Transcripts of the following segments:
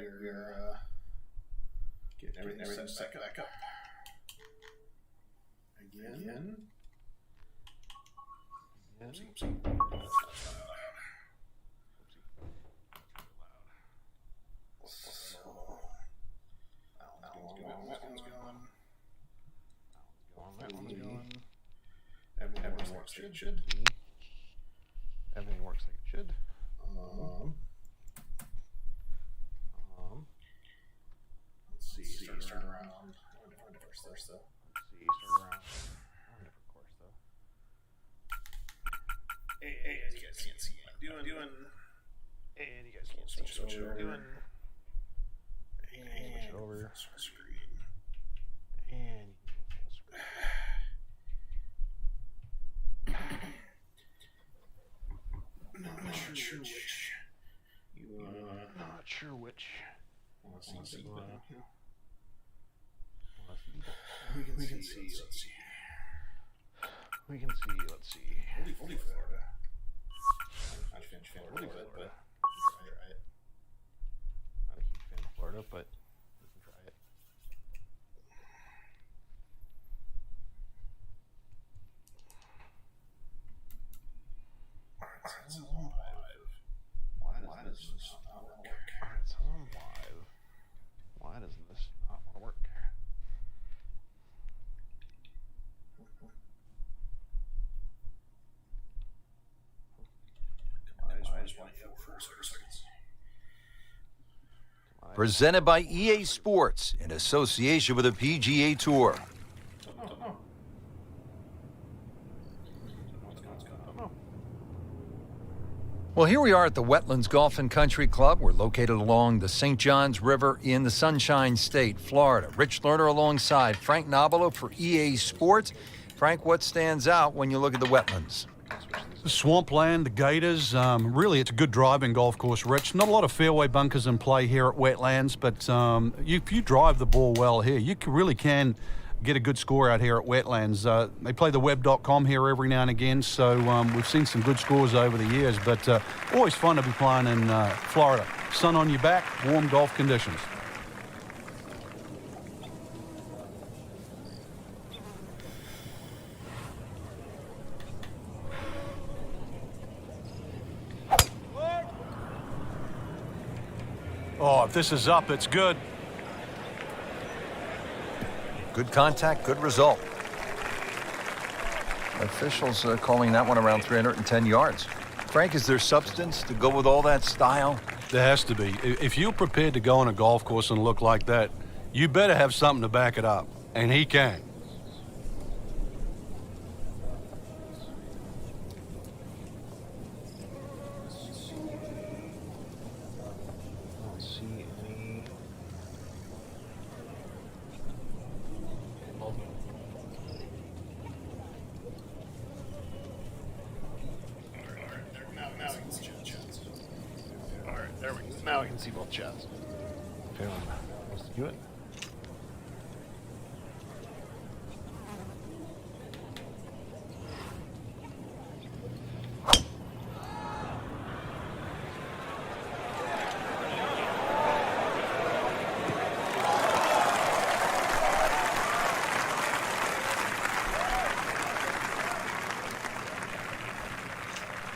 We're getting everything set back up. Again. Oopsie. That's not loud. So, that one's going. Everything works like it should. Everything works like it should. Let's see. Start around. First though. Start around. On a different course though. Hey, you guys can't see what I'm doing. And you guys can't see Switch what it I'm doing. over. Switch it over. Screen. And you can go full screen. Not sure which. Not sure which. Want to see, Wanna see we can see. Let's see. We can see. Let's see. Only Florida. I finished Florida, but try it. Not a huge fan of Florida, but we can try it. Alright, so this is on live. Why does this not work? Alright, so I'm live. Why doesn't this not want to work? I just want to go for seconds. Presented by EA Sports in association with the PGA Tour. Well, here we are at the Wetlands Golf and Country Club. We're located along the St. Johns River in the Sunshine State, Florida. Rich Lerner alongside Frank Nobilo for EA Sports. Frank, what stands out when you look at the wetlands? The swampland, the gators, really it's a good driving golf course, Rich. Not a lot of fairway bunkers in play here at Wetlands, but if you drive the ball well here, you really can get a good score out here at Wetlands. They play the web.com here every now and again, so we've seen some good scores over the years, but always fun to be playing in Florida. Sun on your back, warm golf conditions. Oh, if this is up, it's good. Good contact, good result. Officials calling that one around 310 yards. Frank, is there substance to go with all that style? There has to be. If you're prepared to go on a golf course and look like that, you better have something to back it up. And he can. Now I can see both shots. Feeling let's do it.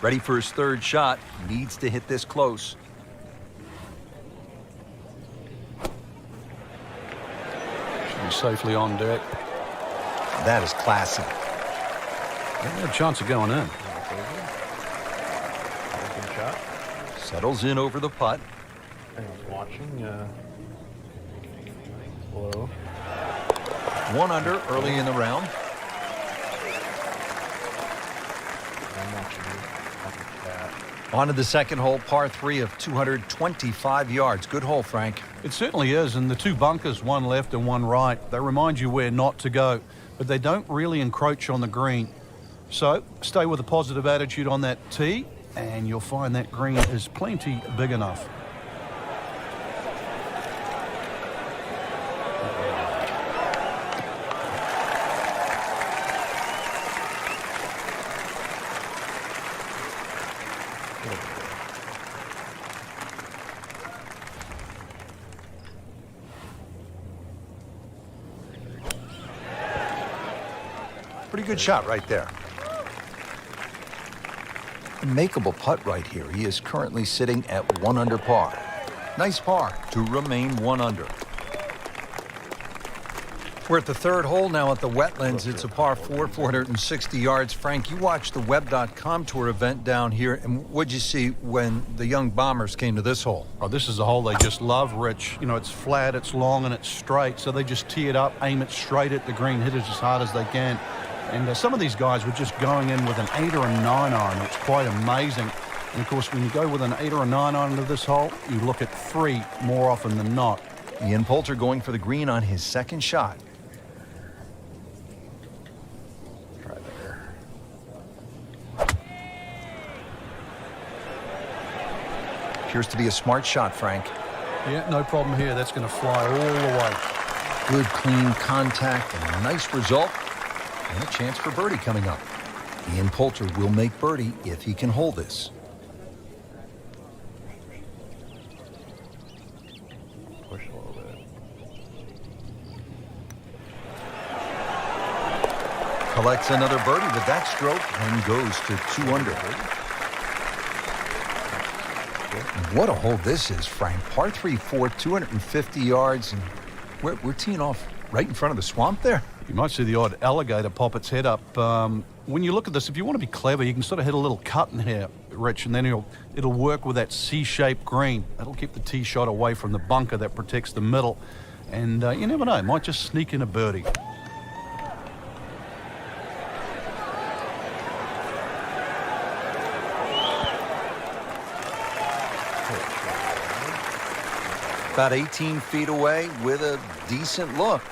Ready for his third shot. Needs to hit this close. Safely on deck. That is classy. They have a chance of going in. Good shot. Settles in over the putt. Anyone's watching. Below. 1 under early in the round. I'm watching you. On to the second hole, par 3 of 225 yards. Good hole, Frank. It certainly is, and the two bunkers, one left and one right, they remind you where not to go, but they don't really encroach on the green. So stay with a positive attitude on that tee, and you'll find that green is plenty big enough. Pretty good shot right there. A makeable putt right here. He is currently sitting at 1 under par. Nice par to remain 1 under. We're at the third hole now at the Wetlands. It's a par 4, 460 yards. Frank, you watched the Web.com Tour event down here, and what'd you see when the young Bombers came to this hole? Oh, this is a hole they just love, Rich. You know, it's flat, it's long, and it's straight, so they just tee it up, aim it straight at the green, hit it as hard as they can. And some of these guys were just going in with an 8 or a 9 iron. It's quite amazing. And, of course, when you go with an 8 or a 9 iron into this hole, you look at 3 more often than not. Ian Poulter going for the green on his second shot. Try there. Appears to be a smart shot, Frank. Yeah, no problem here. That's going to fly all the way. Good, clean contact and a nice result. And a chance for birdie coming up. Ian Poulter will make birdie if he can hold this. Push a little bit. Collects another birdie with that stroke and goes to 2 under. What a hole this is, Frank. Par 3, 4, 250 yards. And we're teeing off right in front of the swamp there. You might see the odd alligator pop its head up. When you look at this, if you want to be clever, you can sort of hit a little cut in here, Rich, and then it'll work with that C-shaped green. That'll keep the tee shot away from the bunker that protects the middle. And you never know, it might just sneak in a birdie. About 18 feet away with a decent look.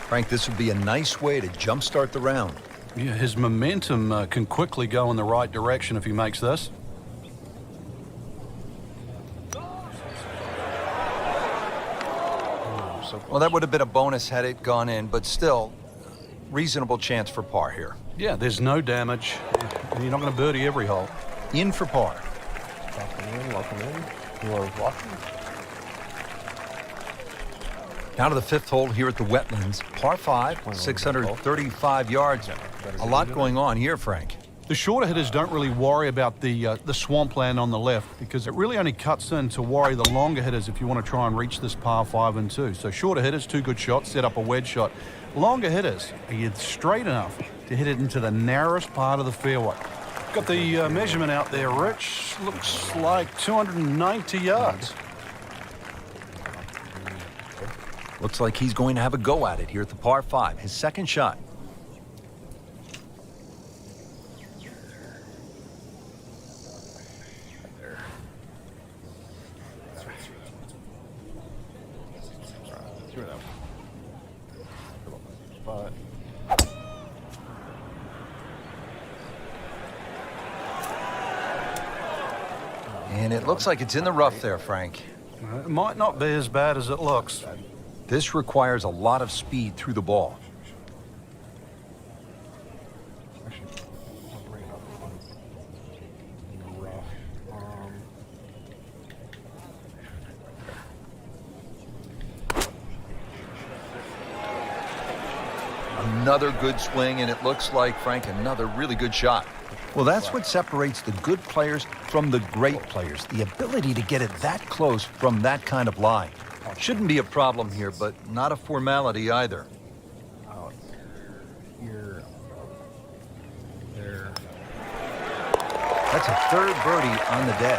Frank, this would be a nice way to jumpstart the round. Yeah, his momentum can quickly go in the right direction if he makes this. Well, that would have been a bonus had it gone in, but still, reasonable chance for par here. Yeah, there's no damage. You're not going to birdie every hole. In for par. Welcome in. You are walking. Now to the 5th hole here at the Wetlands. Par 5, 635 yards. A lot going on here, Frank. The shorter hitters don't really worry about the swampland on the left because it really only cuts in to worry the longer hitters if you want to try and reach this par 5 and 2. So shorter hitters, 2 good shots, set up a wedge shot. Longer hitters, are you straight enough to hit it into the narrowest part of the fairway? Got the measurement out there, Rich. Looks like 290 yards. Looks like he's going to have a go at it here at the par 5. His second shot. But And it looks like it's in the rough there, Frank. It might not be as bad as it looks. This requires a lot of speed through the ball. actually, I'll bring it up in the rough. Another good swing, and it looks like, Frank, another really good shot. Well, that's what separates the good players from the great players. The ability to get it that close from that kind of lie. Shouldn't be a problem here, but not a formality either. Out here, there. That's a 3rd birdie on the day.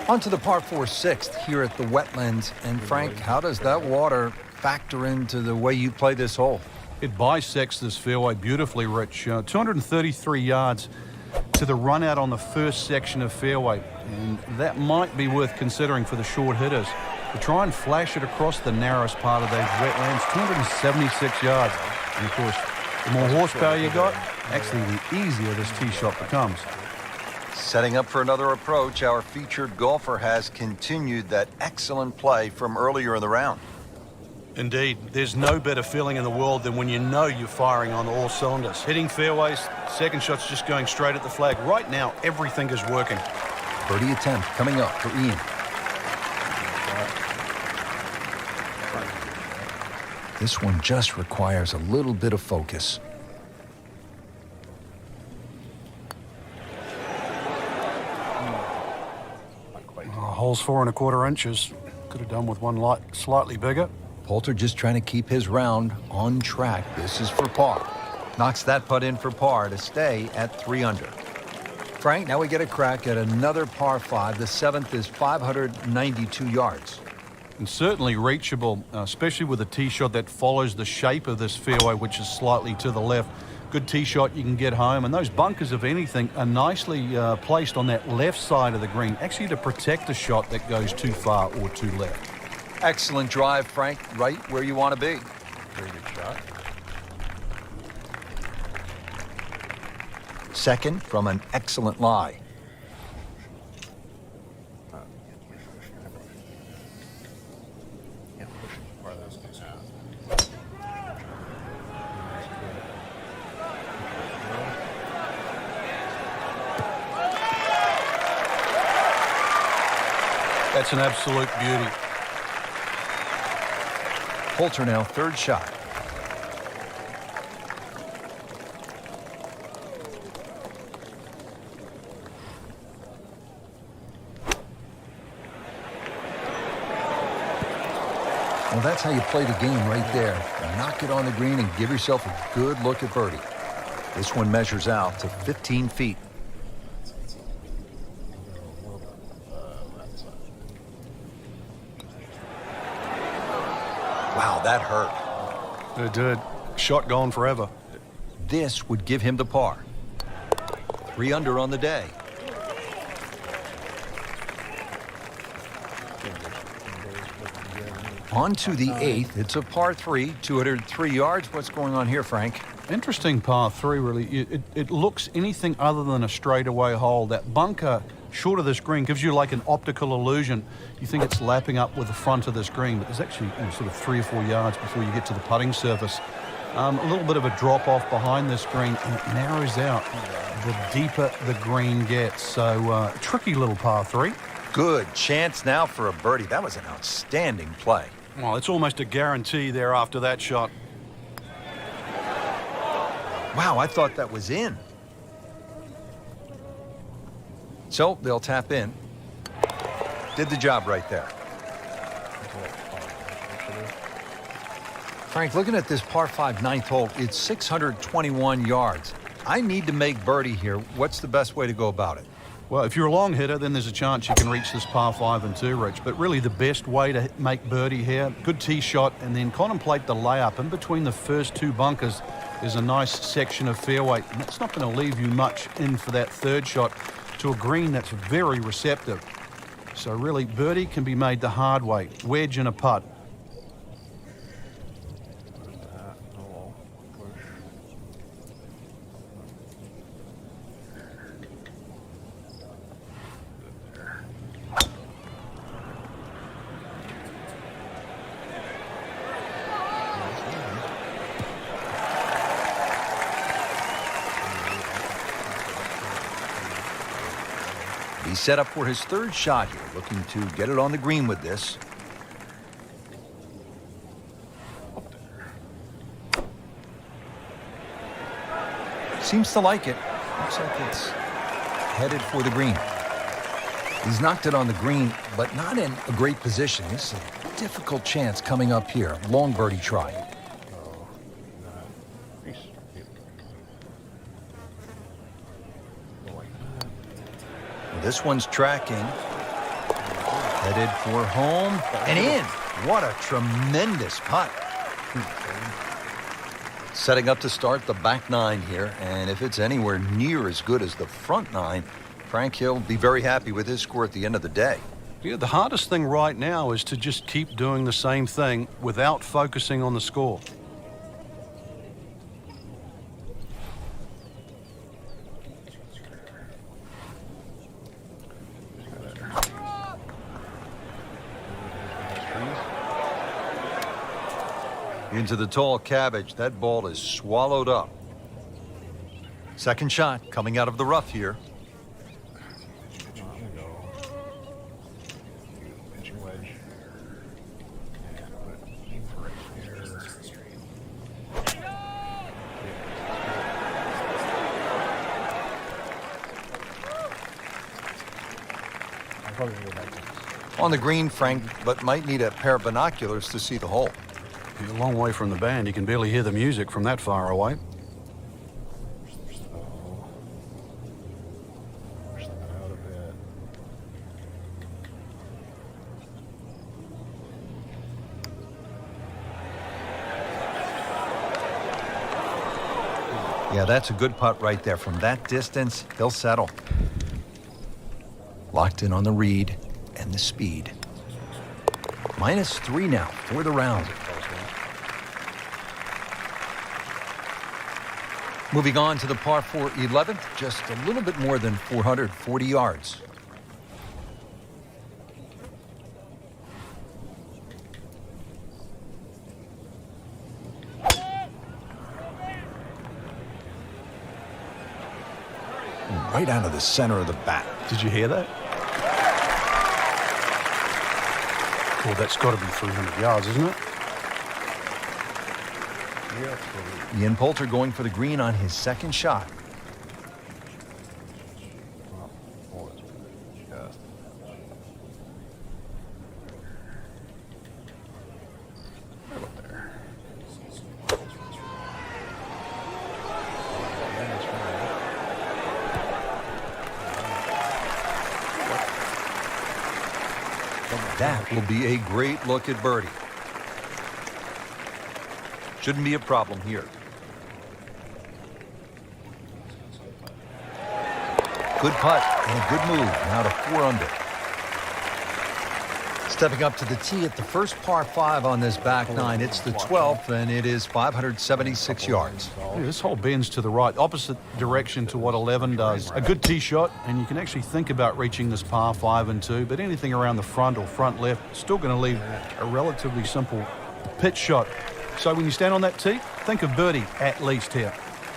On to the par 4 6th here at the Wetlands. And Frank, how does that water factor into the way you play this hole? It bisects this fairway beautifully, Rich. 233 yards to the run out on the first section of fairway. And that might be worth considering for the short hitters. To try and flash it across the narrowest part of those wetlands, 276 yards. And of course, the more horsepower you got, actually the easier this tee shot becomes. Setting up for another approach, our featured golfer has continued that excellent play from earlier in the round. Indeed, there's no better feeling in the world than when you know you're firing on all cylinders. Hitting fairways, second shot's just going straight at the flag. Right now, everything is working. Birdie attempt coming up for Ian. This one just requires a little bit of focus. Hole's 4 1/4 inches. Could have done with one light slightly bigger. Poulter just trying to keep his round on track. This is for par. Knocks that putt in for par to stay at 3 under. Frank, now we get a crack at another par 5. The 7th is 592 yards. And certainly reachable, especially with a tee shot that follows the shape of this fairway, which is slightly to the left. Good tee shot, you can get home. And those bunkers, if anything, are nicely placed on that left side of the green, actually to protect a shot that goes too far or too left. Excellent drive, Frank, right where you want to be. Very good shot. Second from an excellent lie. Yeah, push part of those things out. That's an absolute beauty. Poulter now, third shot. Well, that's how you play the game right there. Knock it on the green and give yourself a good look at birdie. This one measures out to 15 feet. Wow, that hurt. It did. Shot gone forever. This would give him the par. 3 under on the day. On to the 8th. It's a par 3, 203 yards. What's going on here, Frank? Interesting par 3, really. It looks anything other than a straightaway hole. That bunker short of this green gives you like an optical illusion. You think it's lapping up with the front of this green, but there's actually sort of 3 or 4 yards before you get to the putting surface. A little bit of a drop off behind this green, and it narrows out the deeper the green gets. So tricky little par 3. Good chance now for a birdie. That was an outstanding play. Well, it's almost a guarantee there after that shot. Wow, I thought that was in. So they'll tap in. Did the job right there. Frank, looking at this par 5 9th hole, it's 621 yards. I need to make birdie here. What's the best way to go about it? Well, if you're a long hitter, then there's a chance you can reach this par 5 and 2, Rich. But really the best way to make birdie here, good tee shot, and then contemplate the layup. In between the first 2 bunkers is a nice section of fairway, and that's not going to leave you much in for that third shot to a green that's very receptive. So really, birdie can be made the hard way, wedge and a putt. He's set up for his third shot here, looking to get it on the green with this. Seems to like it. Looks like it's headed for the green. He's knocked it on the green, but not in a great position. This is a difficult chance coming up here. Long birdie try. This one's tracking. Headed for home and in. What a tremendous putt. Setting up to start the back 9 here, and if it's anywhere near as good as the front 9, Frank Hill be very happy with his score at the end of the day. Yeah, the hardest thing right now is to just keep doing the same thing without focusing on the score. Into the tall cabbage. That ball is swallowed up. Second shot coming out of the rough here. Pitching wedge. And put it right here. probably gonna go back to this. On the green, Frank, but might need a pair of binoculars to see the hole. You're a long way from the band. You can barely hear the music from that far away. Push that out a bit. Yeah, that's a good putt right there. From that distance, he'll settle. Locked in on the read and the speed. -3 now for the round. Moving on to the par 4 11th, just a little bit more than 440 yards. Right out of the center of the bat. Did you hear that? Well, that's got to be 300 yards, isn't it? Yeah, absolutely. Ian Poulter going for the green on his second shot. Oh, it's just. Right up there. Yeah, that's right. That will be a great look at birdie. Shouldn't be a problem here. Good putt and a good move. Now to 4 under. Stepping up to the tee at the first par 5 on this back nine. It's the 12th, and it is 576 yards. Yeah, this hole bends to the right, opposite direction to what 11 does. A good tee shot, and you can actually think about reaching this par 5 and 2, but anything around the front or front left, still going to leave a relatively simple pitch shot. So when you stand on that tee, think of birdie at least here.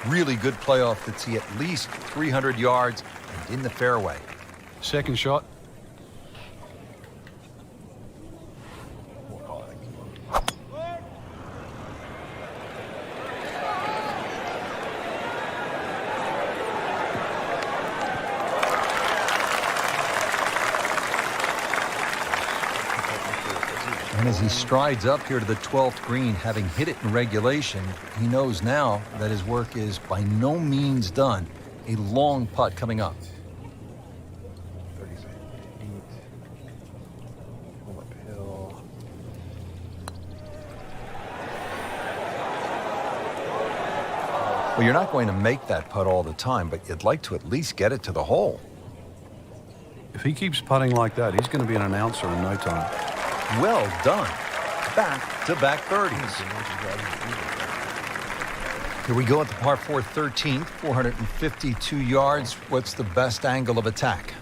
Really good play off the tee, at least 300 yards and in the fairway. Second shot. And as he strides up here to the 12th green, having hit it in regulation, he knows now that his work is by no means done. A long putt coming up. 36 feet. Pull uphill. Well, you're not going to make that putt all the time, but you'd like to at least get it to the hole. If he keeps putting like that, he's going to be an announcer in no time. Well done. Back-to-back birdies. Here we go at the par 4 13th, 452 yards. What's the best angle of attack?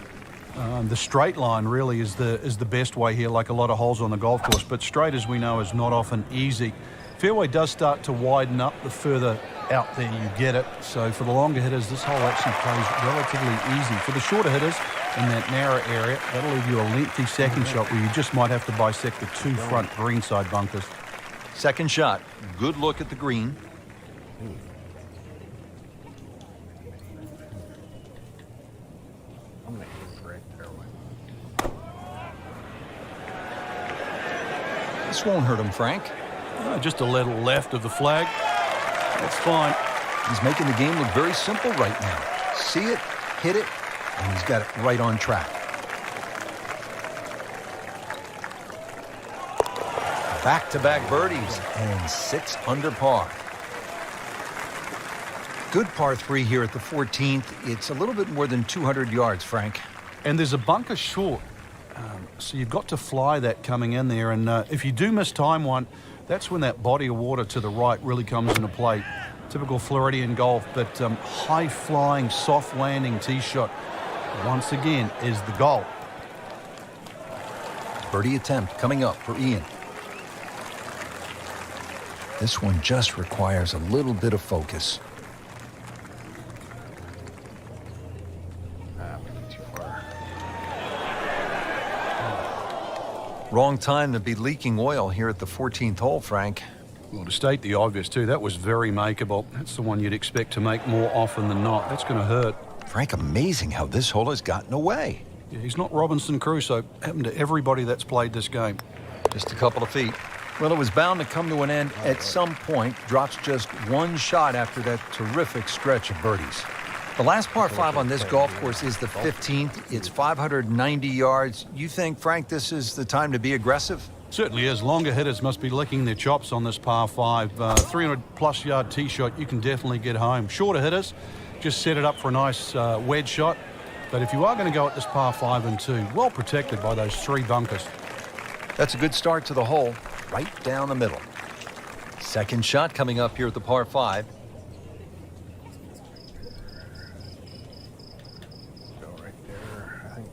The straight line really is the best way here, like a lot of holes on the golf course. But straight, as we know, is not often easy. Fairway does start to widen up the further out there you get it. So for the longer hitters, this hole actually plays relatively easy. For the shorter hitters, in that narrow area, that'll leave you a lengthy second shot where you just might have to bisect the 2 front greenside bunkers. Second shot. Good look at the green. I'm gonna aim for right fairway. This won't hurt him, Frank. Just a little left of the flag. That's fine. He's making the game look very simple right now. See it, hit it, and he's got it right on track. Back-to-back birdies and 6 under par. Good par 3 here at the 14th. It's a little bit more than 200 yards, Frank. And there's a bunker short. So you've got to fly that coming in there. And if you do miss time one, that's when that body of water to the right really comes into play. Typical Floridian golf, but high-flying, soft-landing tee shot, once again, is the goal. Birdie attempt coming up for Ian. This one just requires a little bit of focus. Maybe too far. Wrong time to be leaking oil here at the 14th hole, Frank. Well, to state the obvious, too, that was very makeable. That's the one you'd expect to make more often than not. That's going to hurt. Frank, amazing how this hole has gotten away. Yeah, he's not Robinson Crusoe. Happened to everybody that's played this game. Just a couple of feet. Well, it was bound to come to an end at some point. Drops just one shot after that terrific stretch of birdies. The last par 5 on this golf course is the 15th. It's 590 yards. You think, Frank, this is the time to be aggressive? Certainly is. Longer hitters must be licking their chops on this par 5. 300-plus yard tee shot, you can definitely get home. Shorter hitters, just set it up for a nice wedge shot. But if you are going to go at this par 5 and 2, well protected by those 3 bunkers. That's a good start to the hole, right down the middle. Second shot coming up here at the par 5. Go right there, I think.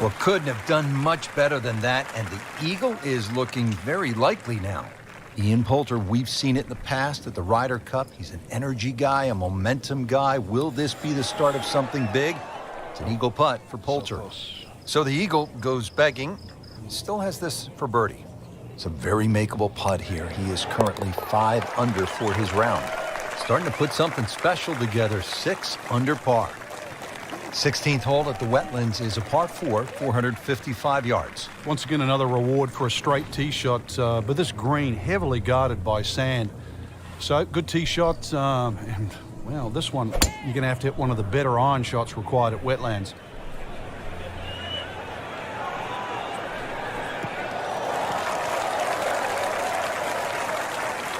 Well, couldn't have done much better than that, and the eagle is looking very likely now. Ian Poulter, we've seen it in the past at the Ryder Cup. He's an energy guy, a momentum guy. Will this be the start of something big? It's an eagle putt for Poulter. So the eagle goes begging. He still has this for birdie. It's a very makeable putt here. He is currently 5 under for his round. Starting to put something special together, 6 under par. 16th hole at the Wetlands is a par 4, 455 yards. Once again, another reward for a straight tee shot, but this green heavily guarded by sand. So, good tee shot, and, well, this one, you're going to have to hit one of the better iron shots required at Wetlands.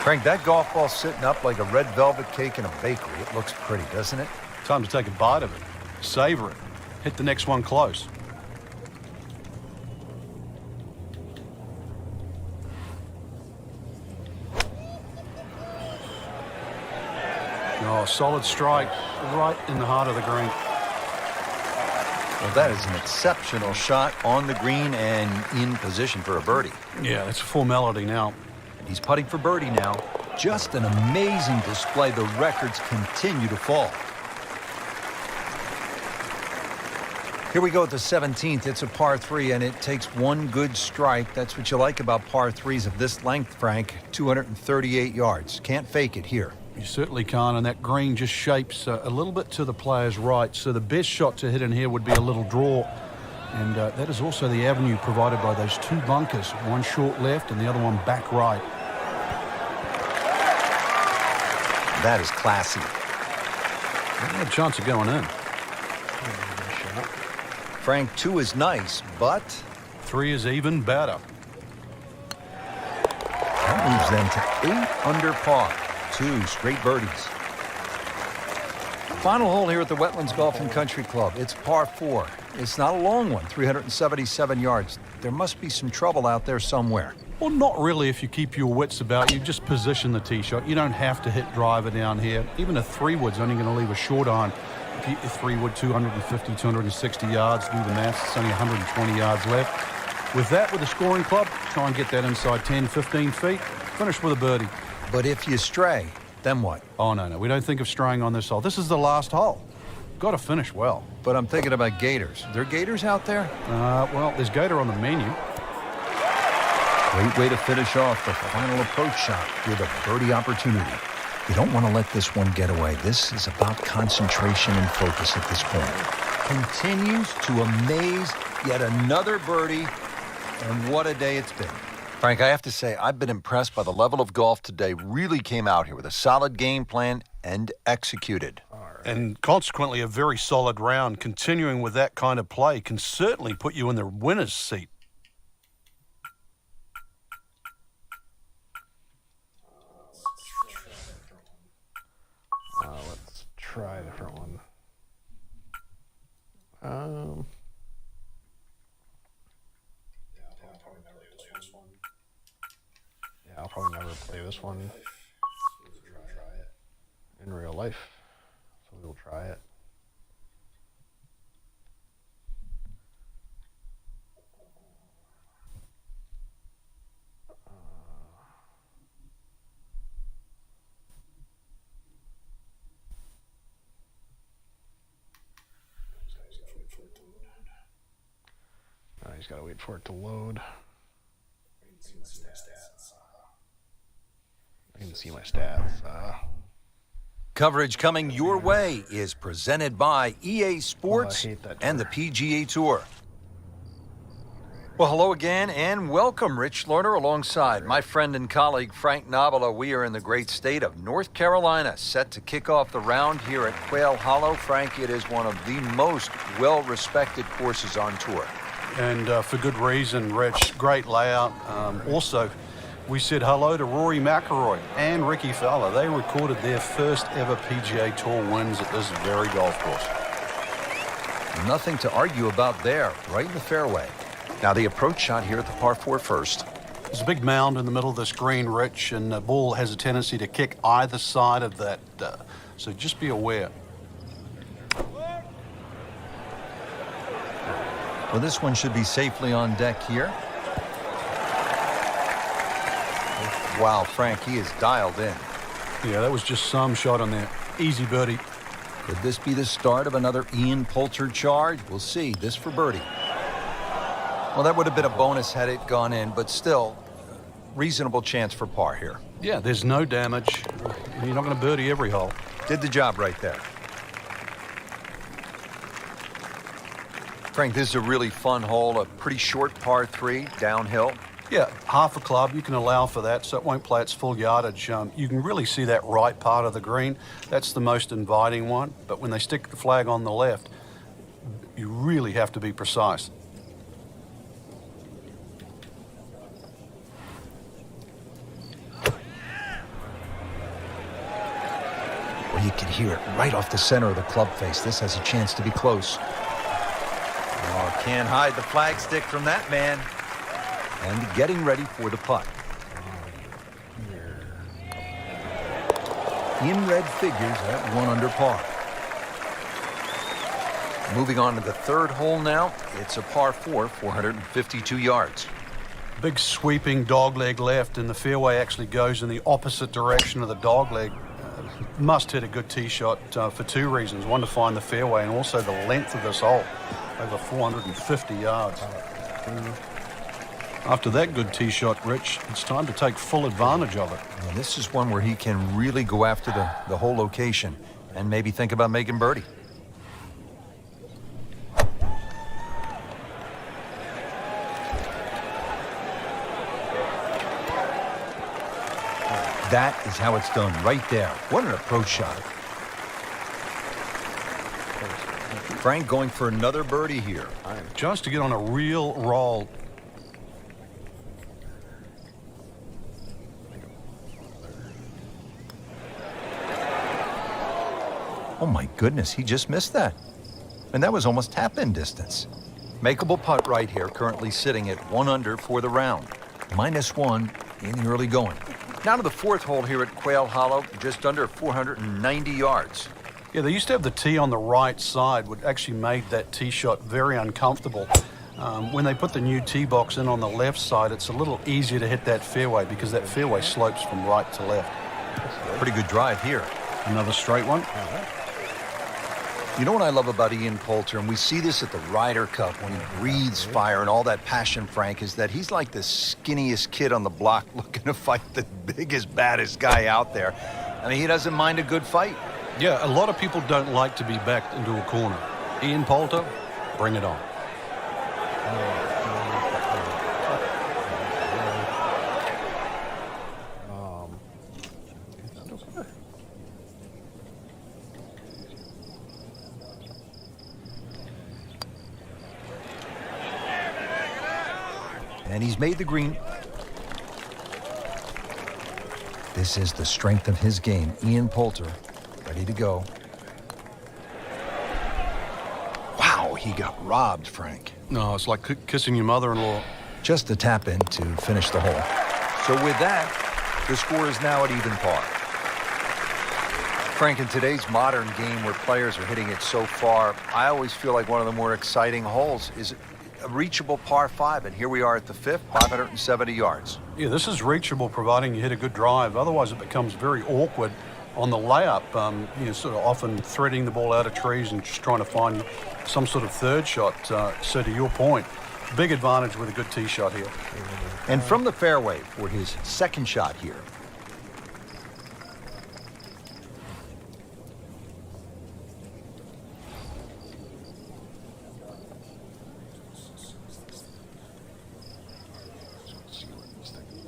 Frank, that golf ball's sitting up like a red velvet cake in a bakery. It looks pretty, doesn't it? Time to take a bite of it. Savor it. Hit the next one close. Oh, solid strike right in the heart of the green. Well, that is an exceptional shot on the green and in position for a birdie. Yeah, it's a formality now. And he's putting for birdie now. Just an amazing display. The records continue to fall. Here we go at the 17th. It's a par 3, and it takes one good strike. That's what you like about par 3s of this length, Frank. 238 yards. Can't fake it here. You certainly can't, and that green just shapes a little bit to the player's right. So the best shot to hit in here would be a little draw. And that is also the avenue provided by those 2 bunkers. One short left and the other one back right. That is classy. They had a chance of going in. Frank, 2 is nice, but 3 is even better. that moves them to 8 under par. 2 straight birdies. Final hole here at the Wetlands Golf and Country Club. It's par 4. It's not a long one, 377 yards. There must be some trouble out there somewhere. Well, not really if you keep your wits about you. Just position the tee shot. You don't have to hit driver down here. Even a 3-wood's only going to leave a short iron. If you hit your 3-wood 250, 260 yards, do the maths, it's only 120 yards left. With that, with a scoring club, try and get that inside 10, 15 feet. Finish with a birdie. But if you stray, then what? Oh, no, we don't think of straying on this hole. This is the last hole. Got to finish well. But I'm thinking about gators. Are there gators out there? Well, there's gator on the menu. Great way to finish off the final approach shot with a birdie opportunity. You don't want to let this one get away. This is about concentration and focus at this point. Continues to amaze. Yet another birdie. And what a day it's been. Frank, I have to say, I've been impressed by the level of golf today. Really came out here with a solid game plan and executed. And consequently, a very solid round. Continuing with that kind of play can certainly put you in the winner's seat. Let's try a different one. Yeah, I'll probably never play this one in real life, so we'll try it. Just gotta wait for it to load. I can see my stats. Coverage coming your way is presented by EA Sports hate that and the PGA Tour. Well, hello again and welcome, Rich Lerner, alongside my friend and colleague Frank Nobilo. We are in the great state of North Carolina, set to kick off the round here at Quail Hollow. Frank, it is one of the most well-respected courses on tour. And for good reason, Rich. Great layout. Also, we said hello to Rory McIlroy and Ricky Fowler. They recorded their first ever PGA Tour wins at this very golf course. Nothing to argue about there, right in the fairway. Now the approach shot here at the par 4 first. There's a big mound in the middle of this green, Rich, and the ball has a tendency to kick either side of that, so just be aware. Well, this one should be safely on deck here. Wow, Frank, he is dialed in. Yeah, that was just some shot on there. Easy birdie. Could this be the start of another Ian Poulter charge? We'll see. This for birdie. Well, that would have been a bonus had it gone in, but still, reasonable chance for par here. Yeah, there's no damage. You're not going to birdie every hole. Did the job right there. Frank, this is a really fun hole, a pretty short par 3, downhill. Yeah, half a club, you can allow for that, so it won't play its full yardage. You can really see that right part of the green. That's the most inviting one, but when they stick the flag on the left, you really have to be precise. Well, you can hear it right off the center of the club face. This has a chance to be close. Oh, can't hide the flag stick from that man. And getting ready for the putt. In red figures at 1 under par. Moving on to the third hole now. It's a par 4, 452 yards. Big sweeping dogleg left, and the fairway actually goes in the opposite direction of the dogleg. Must hit a good tee shot for two reasons. One, to find the fairway, and also the length of this hole. Over 450 yards. After that good tee shot, Rich, it's time to take full advantage of it. Well, this is one where he can really go after the whole location and maybe think about making birdie. That is how it's done right there. What an approach shot. Frank going for another birdie here. Just to get on a real roll. Oh my goodness, he just missed that. And that was almost tap-in distance. Makeable putt right here, currently sitting at 1 under for the round. -1 in the early going. Now to the fourth hole here at Quail Hollow, just under 490 yards. Yeah, they used to have the tee on the right side, which actually made that tee shot very uncomfortable. When they put the new tee box in on the left side, it's a little easier to hit that fairway because that fairway slopes from right to left. Pretty good drive here. Another straight one. You know what I love about Ian Poulter, and we see this at the Ryder Cup when he breathes fire and all that passion, Frank, is that he's like the skinniest kid on the block looking to fight the biggest, baddest guy out there. I mean, he doesn't mind a good fight. Yeah, a lot of people don't like to be backed into a corner. Ian Poulter, bring it on. And he's made the green. This is the strength of his game. Ian Poulter, ready to go. Wow, he got robbed, Frank. No, it's like kissing your mother-in-law. Just a tap in to finish the hole. So with that, the score is now at even par. Frank, in today's modern game where players are hitting it so far, I always feel like one of the more exciting holes is a reachable par 5, and here we are at the 5th, 570 yards. Yeah, this is reachable providing you hit a good drive. Otherwise, it becomes very awkward on the layup. Sort of often threading the ball out of trees and just trying to find some sort of third shot. So to your point, Big advantage with a good tee shot here. And from the fairway for his second shot here. See what this thing is.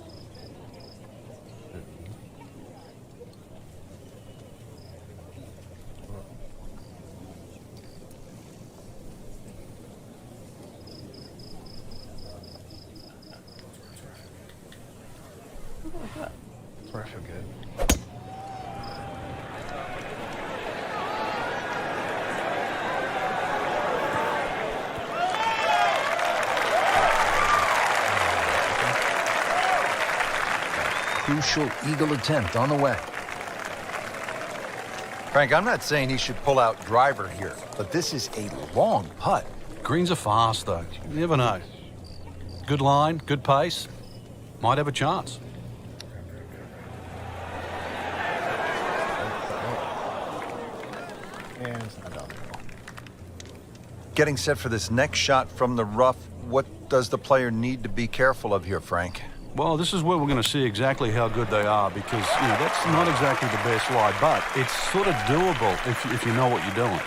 That's where I feel good. Crucial eagle attempt on the way. Frank, I'm not saying he should pull out driver here, but this is a long putt. Greens are fast, though. You never know. Good line, good pace. Might have a chance. And it's not down there. Getting set for this next shot from the rough, what does the player need to be careful of here, Frank? Well, this is where we're going to see exactly how good they are because, that's not exactly the best lie, but it's sort of doable if you know what you're doing.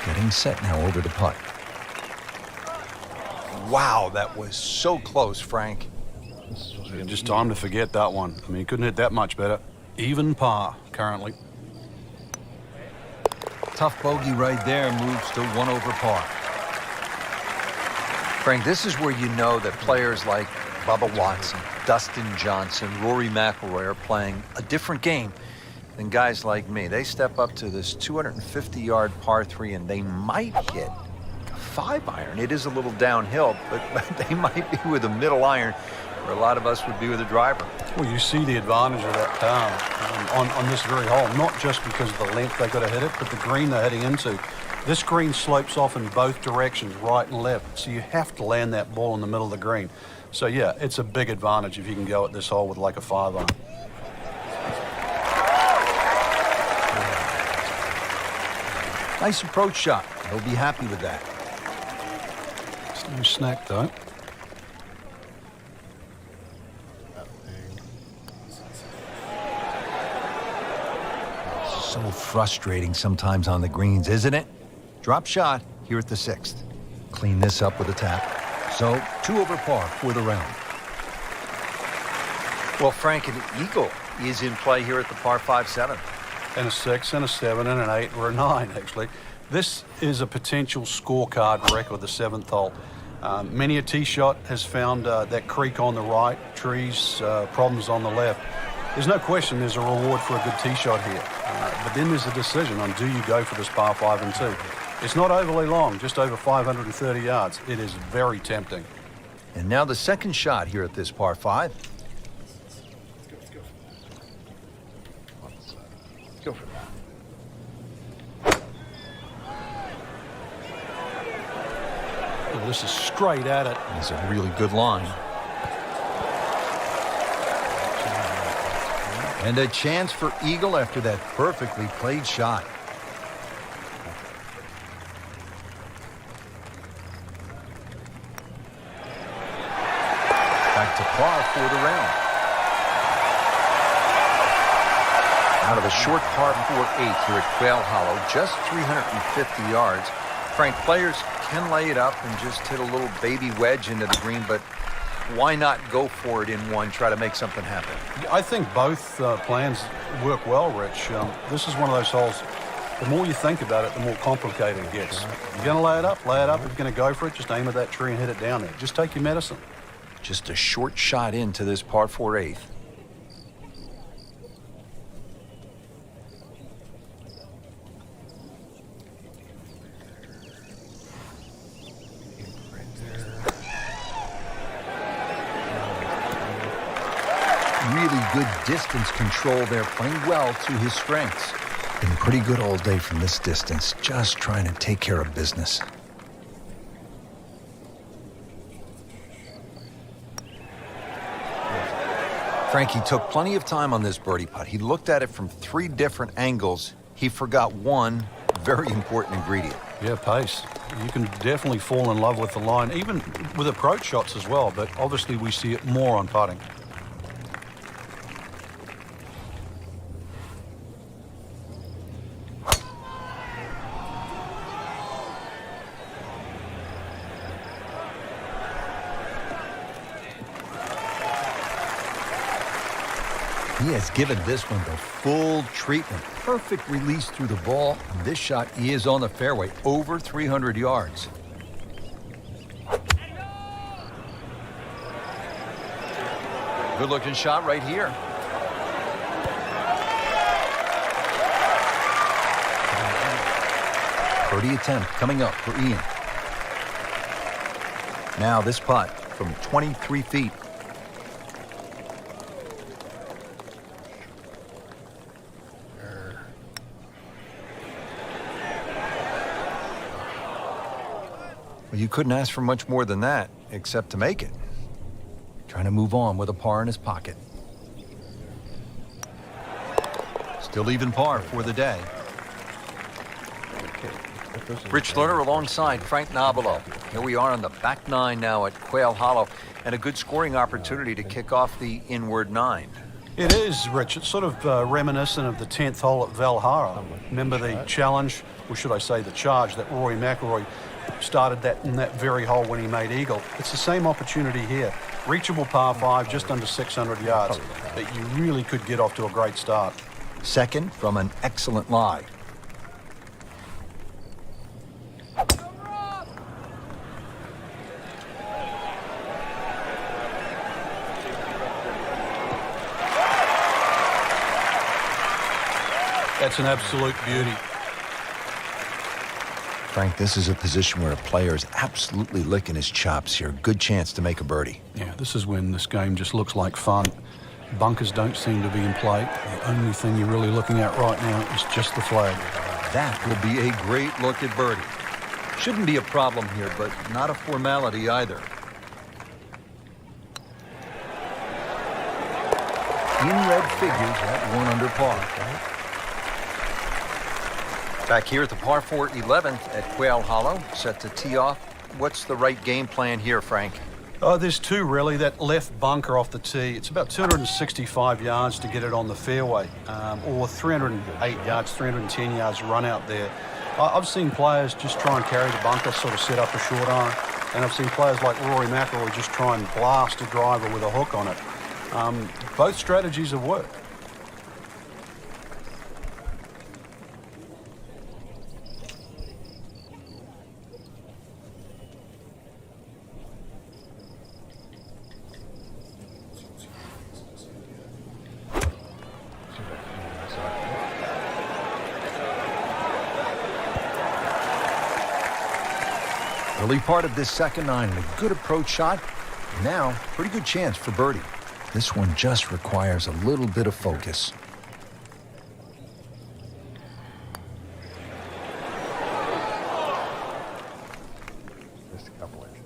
Getting set now over the putt. Wow, that was so close, Frank. This is supposed to be Just time to forget that one. I mean, you couldn't hit that much better. Even par, currently. Tough bogey right there, moves to 1 over par. Frank, this is where you know that players like Bubba Watson, Dustin Johnson, Rory McIlroy are playing a different game than guys like me. They step up to this 250-yard par 3 and they might hit a 5-iron. It is a little downhill, but they might be with a middle iron where a lot of us would be with a driver. Well, you see the advantage of that on this very hole, not just because of the length they got to hit it, but the green they're heading into. This green slopes off in both directions, right and left, so you have to land that ball in the middle of the green. So, yeah, it's a big advantage if you can go at this hole with like a 5-iron. Nice approach shot. He'll be happy with that. It's no snack, though. that thing. So frustrating sometimes on the greens, isn't it? Drop shot here at the 6th. Clean this up with a tap. So 2 over par for the round. Well, Frank, an eagle is in play here at the par 5-7. And a 6, and a 7, and an 8, or a 9, actually. This is a potential scorecard record, the 7th hole. Many a tee shot has found that creek on the right, trees, problems on the left. There's no question there's a reward for a good tee shot here. But then there's a decision on do you go for this par 5 and 2. It's not overly long, just over 530 yards. It is very tempting. And now the second shot here at this par 5. Let's go for that. Well, this is straight at it. It's a really good line. And a chance for eagle after that perfectly played shot. Back to par for the round. Out of a short par 4-8 here at Quail Hollow, just 350 yards. Frank, players can lay it up and just hit a little baby wedge into the green, but why not go for it in one, try to make something happen? I think both plans work well, Rich. This is one of those holes, the more you think about it, the more complicated it gets. You're going to lay it up, lay it up. If you're going to go for it, just aim at that tree and hit it down there. Just take your medicine. Just a short shot into this par 4-8. Really good distance control there, playing well to his strengths. Been pretty good all day from this distance, just trying to take care of business. Frankie took plenty of time on this birdie putt. He looked at it from 3 different angles. He forgot one very important ingredient. Yeah, pace. You can definitely fall in love with the line, even with approach shots as well, but obviously we see it more on putting. He has given this one the full treatment. Perfect release through the ball. This shot is on the fairway, over 300 yards. Good-looking shot right here. Birdie attempt coming up for Ian. Now this putt from 23 feet. Well, you couldn't ask for much more than that, except to make it. Trying to move on with a par in his pocket. Still even par for the day. Rich Lerner alongside Frank Nobilo. Here we are on the back nine now at Quail Hollow, and a good scoring opportunity to kick off the inward nine. It is, Rich. It's sort of reminiscent of the 10th hole at Valhalla. Remember the challenge, or should I say the charge, that Rory McIlroy started that in that very hole when he made eagle. It's the same opportunity here. Reachable par 5, just under 600 yards, that you really could get off to a great start. Second from an excellent lie. That's an absolute beauty. Frank, this is a position where a player is absolutely licking his chops here. Good chance to make a birdie. Yeah, this is when this game just looks like fun. Bunkers don't seem to be in play. The only thing you're really looking at right now is just the flag. That will be a great look at birdie. Shouldn't be a problem here, but not a formality either. In red figures at 1 under par. Back here at the par 4 11th at Quail Hollow, set to tee off. What's the right game plan here, Frank? Oh, there's two really. That left bunker off the tee, it's about 265 yards to get it on the fairway, or 308 yards, 310 yards run out there. I've seen players just try and carry the bunker, sort of set up a short iron, and I've seen players like Rory McIlroy just try and blast a driver with a hook on it. Both strategies have worked. Early part of this second nine, and a good approach shot. Now, pretty good chance for birdie. This one just requires a little bit of focus. Just a couple inches.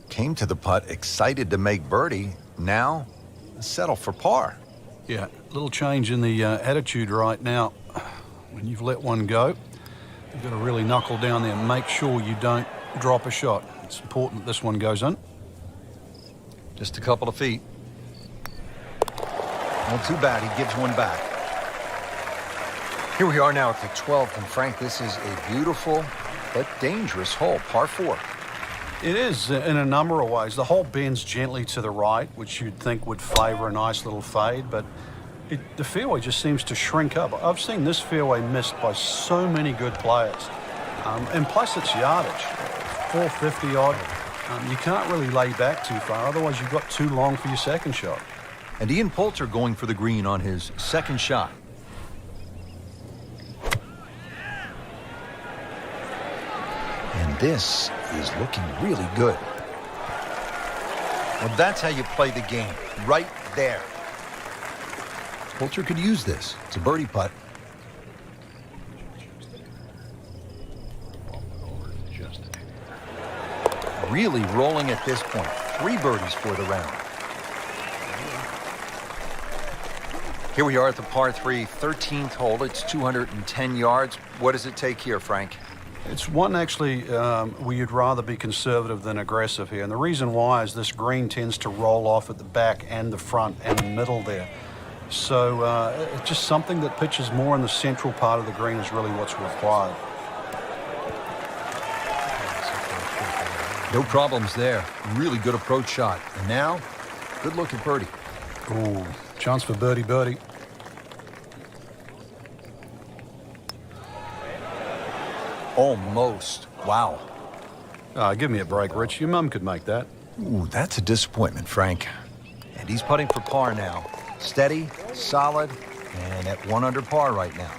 Came to the putt excited to make birdie. Now, settle for par. Yeah, a little change in the attitude right now. When you've let one go, you've got to really knuckle down there and make sure you don't drop a shot. It's important this one goes in. Just a couple of feet. Not too bad, he gives one back. Here we are now at the 12th, and Frank, this is a beautiful but dangerous hole, par 4. It is in a number of ways. The hole bends gently to the right, which you'd think would favor a nice little fade, but the fairway just seems to shrink up. I've seen this fairway missed by so many good players. And plus it's yardage, 450 odd. You can't really lay back too far, otherwise you've got too long for your second shot. And Ian Poulter going for the green on his second shot. And this is looking really good. Well, that's how you play the game, right there. Poulter could use this. It's a birdie putt. Really rolling at this point. 3 birdies for the round. Here we are at the par 3, 13th hole. It's 210 yards. What does it take here, Frank? It's one actually where you'd rather be conservative than aggressive here. And the reason why is this green tends to roll off at the back and the front and the middle there. So it's just something that pitches more in the central part of the green is really what's required. No problems there. Really good approach shot. And now, good look at birdie. Ooh, chance for birdie. Almost. Wow. Give me a break, Rich. Your mum could make that. Ooh, that's a disappointment, Frank. And he's putting for par now. Steady, solid, and at 1 under par right now.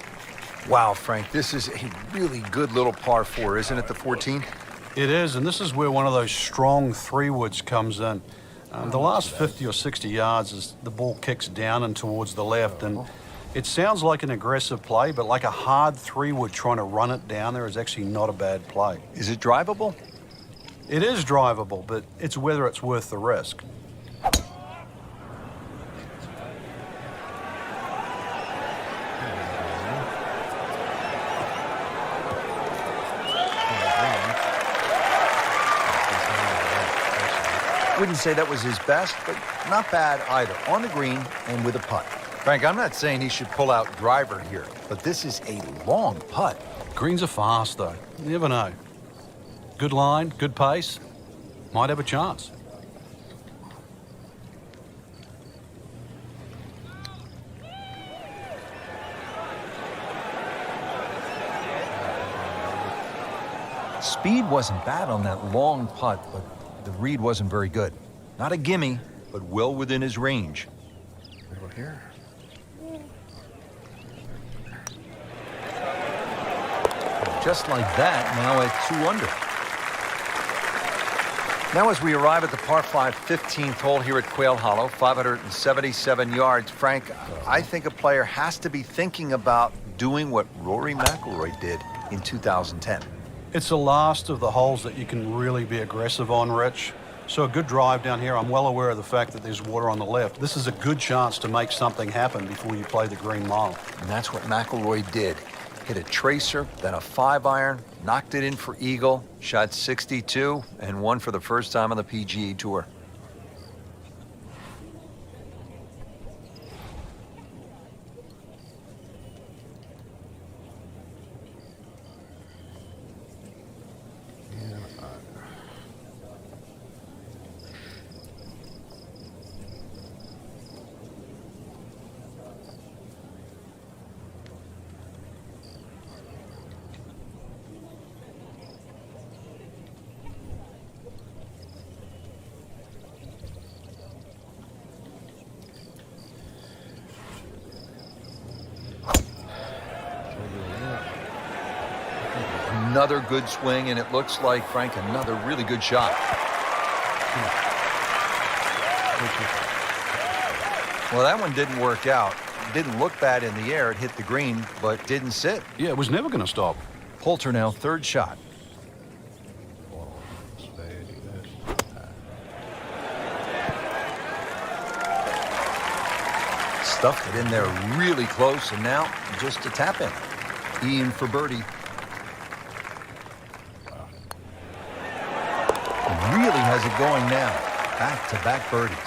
Wow, Frank, this is a really good little par 4, isn't it, the 14? It is, and this is where one of those strong three-woods comes in. The last 50 or 60 yards is the ball kicks down and towards the left, and it sounds like an aggressive play, but like a hard three-wood trying to run it down there is actually not a bad play. Is it drivable? It is drivable, but it's whether it's worth the risk. Wouldn't say that was his best, but not bad either. On the green and with a putt. Frank, I'm not saying he should pull out driver here, but this is a long putt. Greens are fast, though. You never know. Good line, good pace. Might have a chance. Speed wasn't bad on that long putt, but the read wasn't very good. Not a gimme, but well within his range. Over here. Just like that, now at 2 under. Now as we arrive at the par 5 15th hole here at Quail Hollow, 577 yards. Frank, I think a player has to be thinking about doing what Rory McIlroy did in 2010. It's the last of the holes that you can really be aggressive on, Rich. So a good drive down here. I'm well aware of the fact that there's water on the left. This is a good chance to make something happen before you play the green mile. And that's what McIlroy did. Hit a tracer, then a 5-iron, knocked it in for eagle, shot 62, and won for the first time on the PGA Tour. Another good swing, and it looks like, Frank, another really good shot. Well, that one didn't work out. It didn't look bad in the air. It hit the green, but didn't sit. Yeah, it was never going to stop. Poulter now, third shot. Stuffed it in there really close, and now just a tap in. Ian for birdie. Really has it going now. Back-to-back birdies.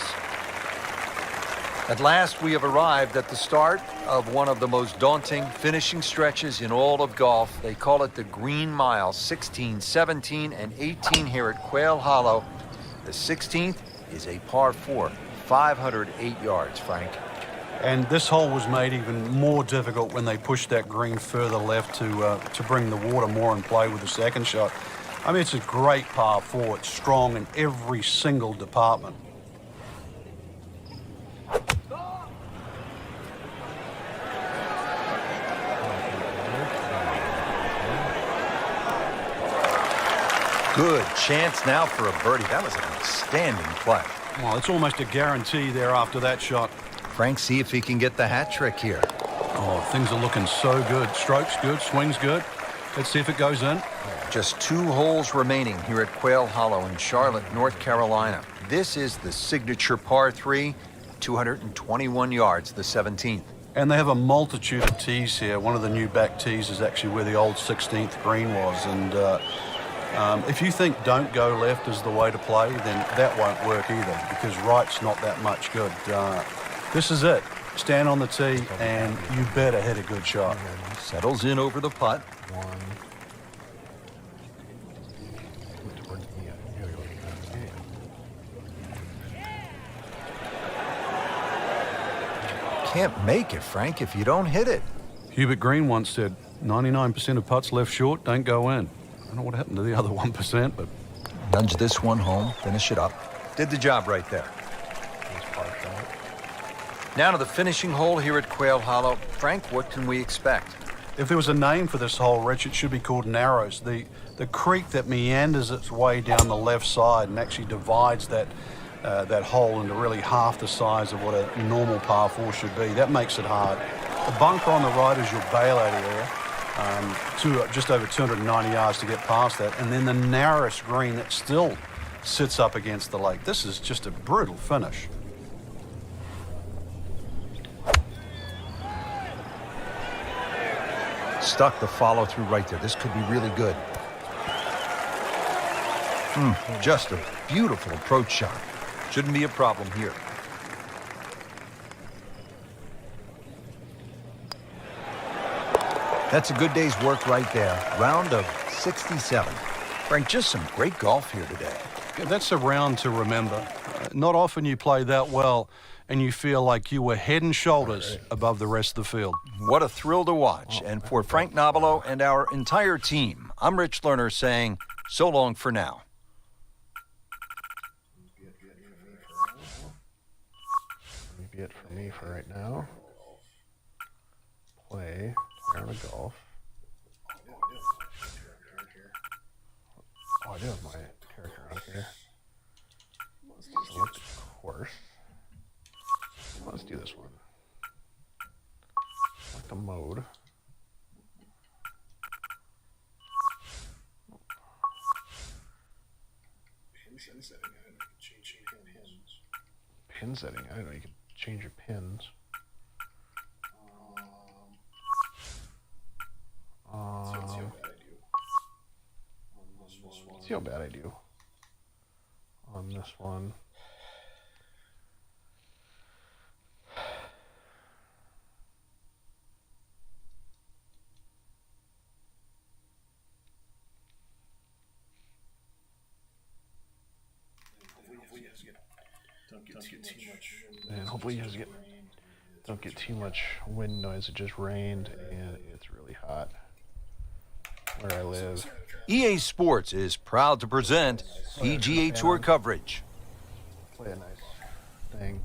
At last, we have arrived at the start of one of the most daunting finishing stretches in all of golf. They call it the Green Mile, 16, 17, and 18 here at Quail Hollow. The 16th is a par 4, 508 yards, Frank. And this hole was made even more difficult when they pushed that green further left to bring the water more in play with the second shot. I mean, it's a great par 4. It's strong in every single department. Good chance now for a birdie. That was an outstanding play. Well, it's almost a guarantee there after that shot. Frank, see if he can get the hat trick here. Oh, things are looking so good. Strokes good, swings good. Let's see if it goes in. Just 2 holes remaining here at Quail Hollow in Charlotte, North Carolina. This is the signature par 3, 221 yards, the 17th. And they have a multitude of tees here. One of the new back tees is actually where the old 16th green was. And if you think don't go left is the way to play, then that won't work either, because right's not that much good. This is it. Stand on the tee, and you better hit a good shot. Settles in over the putt. One. Towards the end. You gotta go to the end. Can't make it, Frank, if you don't hit it. Hubert Green once said, 99% of putts left short don't go in. I don't know what happened to the other 1%, but Nudge this one home, finish it up. Did the job right there. Nice par shot. Now to the finishing hole here at Quail Hollow. Frank, what can we expect? if there was a name for this hole, Rich, it should be called Narrows. The creek that meanders its way down the left side and actually divides that hole into really half the size of what a normal par 4 should be. That makes it hard. The bunker on the right is your bailout area, just over 290 yards to get past that, and then the narrowest green that still sits up against the lake. This is just a brutal finish. Stuck the follow through right there. This could be really good. Just a beautiful approach shot. Shouldn't be a problem here. That's a good day's work right there. Round of 67. Frank, just some great golf here today. Yeah, that's a round to remember. Not often you play that well and you feel like you were head and shoulders above the rest of the field. What a thrill to watch. And for Frank Nobilo and our entire team, I'm Rich Lerner saying so long for now. Maybe it for me for right now. Play round of golf. Oh, I do have my character on here. Select course. Let's do this one. Select the mode. Pin setting. I don't know. You can change your pins. Let's see how bad I do on this one. And hopefully you just don't get too much wind noise. It just rained and it's really hot where I live. EA Sports is proud to present PGA Tour coverage. Play a nice thing.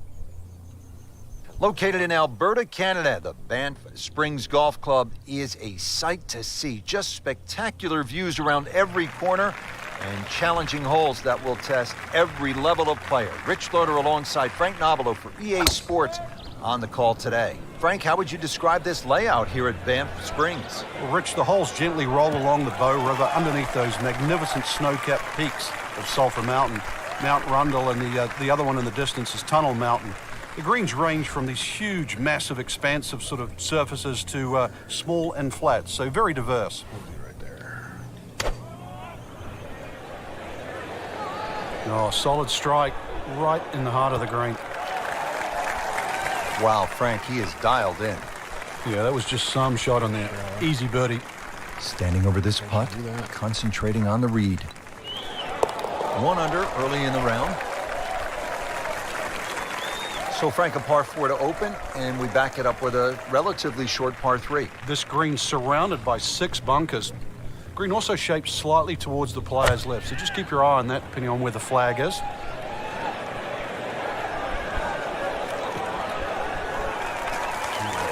Located in Alberta, Canada, the Banff Springs Golf Club is a sight to see. Just spectacular views around every corner and challenging holes that will test every level of player. Rich Lerner alongside Frank Nobilo for EA Sports on the call today. Frank, how would you describe this layout here at Banff Springs? Well, Rich, the holes gently roll along the Bow River underneath those magnificent snow-capped peaks of Sulphur Mountain, Mount Rundle, and the other one in the distance is Tunnel Mountain. The greens range from these huge, massive, expansive sort of surfaces to small and flat, so very diverse. Right there. Oh, solid strike right in the heart of the green. Wow, Frank, he is dialed in. Yeah, that was just some shot on there. Easy birdie. Standing over this putt, concentrating on the read. 1 under early in the round. So, Frank, a par 4 to open, and we back it up with a relatively short par 3. This green's surrounded by 6 bunkers. Green also shaped slightly towards the player's left, so just keep your eye on that depending on where the flag is.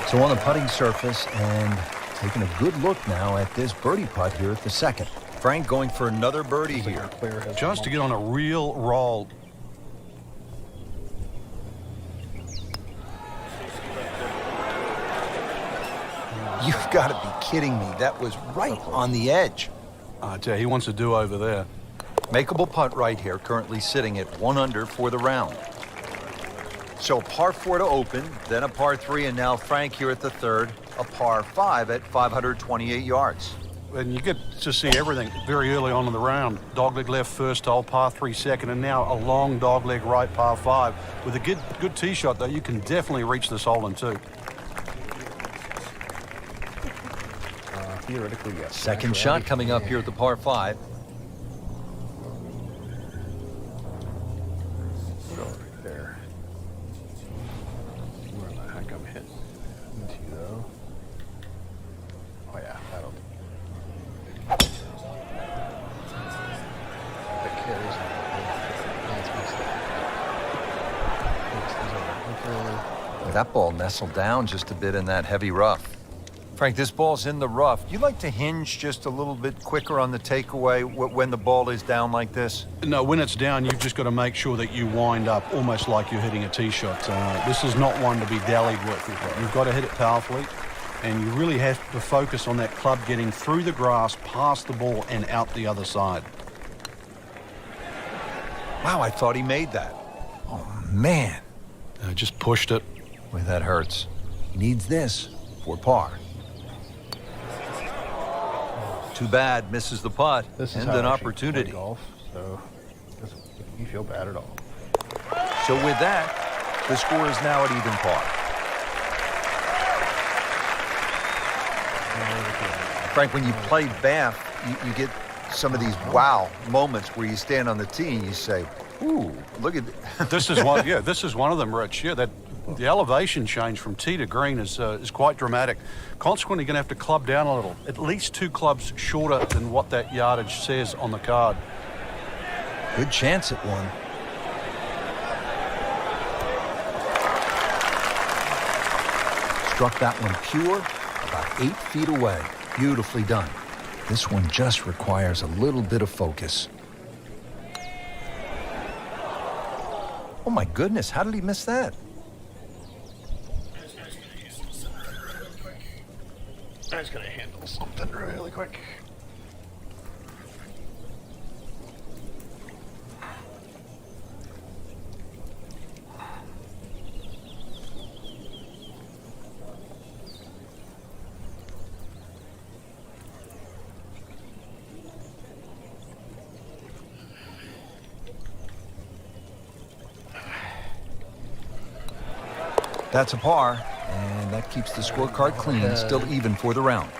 So on the putting surface and taking a good look now at this birdie putt here at the second. Frank going for another birdie here. Chance to get on a real roll. You've got to be kidding me. That was right on the edge. I tell you, he wants a do-over there. Makeable putt right here, currently sitting at 1 under for the round. So a par 4 to open, then a par 3, and now Frank here at the third, a par 5 at 528 yards. And you get to see everything very early on in the round. Dogleg left first hole, par 3 second, and now a long dogleg right, par 5. With a good tee shot, though, you can definitely reach this hole in 2. Theoretically, yes. Second shot coming up here at the par 5. Right there. Where the heck I'm hitting into, though. Oh, yeah, that'll do. That carries. That ball nestled down just a bit in that heavy rough. Frank, this ball's in the rough. You like to hinge just a little bit quicker on the takeaway when the ball is down like this? No, when it's down, you've just got to make sure that you wind up almost like you're hitting a tee shot. This is not one to be dallied with. You've got to hit it powerfully, and you really have to focus on that club getting through the grass, past the ball, and out the other side. Wow, I thought he made that. Oh, man. Just pushed it. Boy, that hurts. He needs this for par. Too bad, misses the putt. This is and how an I actually opportunity. play golf, so it doesn't make me feel bad at all. So with that, the score is now at even par. Frank, when you play Banff, you get some of these wow moments where you stand on the tee and you say, "Ooh, look at This is one. Yeah, this is one of them, Rich. Yeah, the elevation change from tee to green is quite dramatic. Consequently, you're going to have to club down a little, at least 2 clubs shorter than what that yardage says on the card. Good chance at one. Struck that one pure, about 8 feet away. Beautifully done. This one just requires a little bit of focus. Oh my goodness, how did he miss that? I'm just gonna handle something really quick. That's a par, and that keeps the scorecard clean, still even for the round.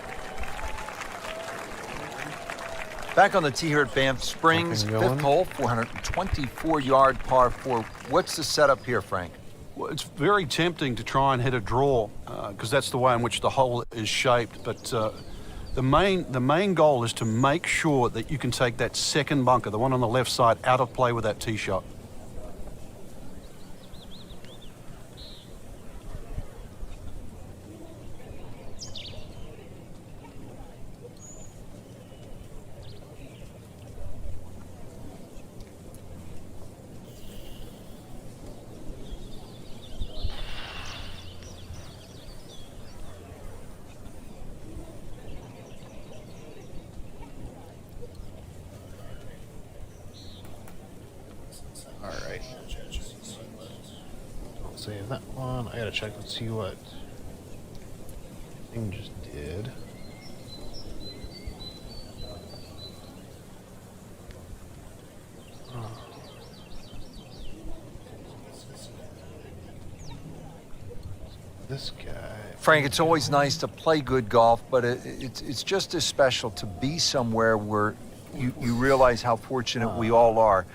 Back on the tee here at Banff Springs, fifth hole, 424-yard par 4. What's the setup here, Frank? Well, it's very tempting to try and hit a draw because that's the way in which the hole is shaped. But the main goal is to make sure that you can take that second bunker, the one on the left side, out of play with that tee shot. Alright. Don't save that one. I gotta check and see what thing just did. This guy. Frank, it's always nice to play good golf, but it's just as special to be somewhere where you realize how fortunate we all are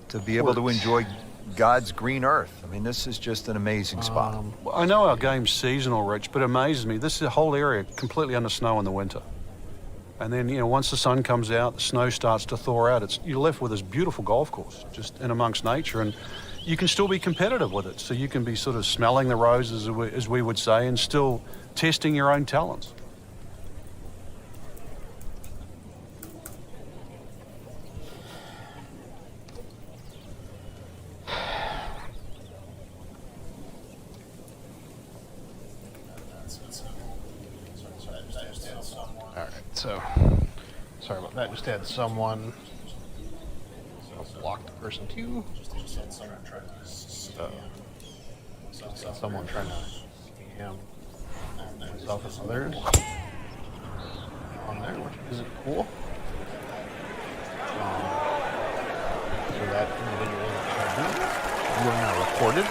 to be able to enjoy God's green earth. I mean, this is just an amazing spot. Well, I know our game's seasonal, Rich, but it amazes me. This is a whole area completely under snow in the winter. And then, once the sun comes out, the snow starts to thaw out. You're left with this beautiful golf course, just in amongst nature. And you can still be competitive with it. So you can be sort of smelling the roses, as we would say, and still testing your own talents. Alright, so sorry about that. Just had someone block the person too. So someone trying to scam myself and others on there, which isn't cool. So that individual we're not recorded.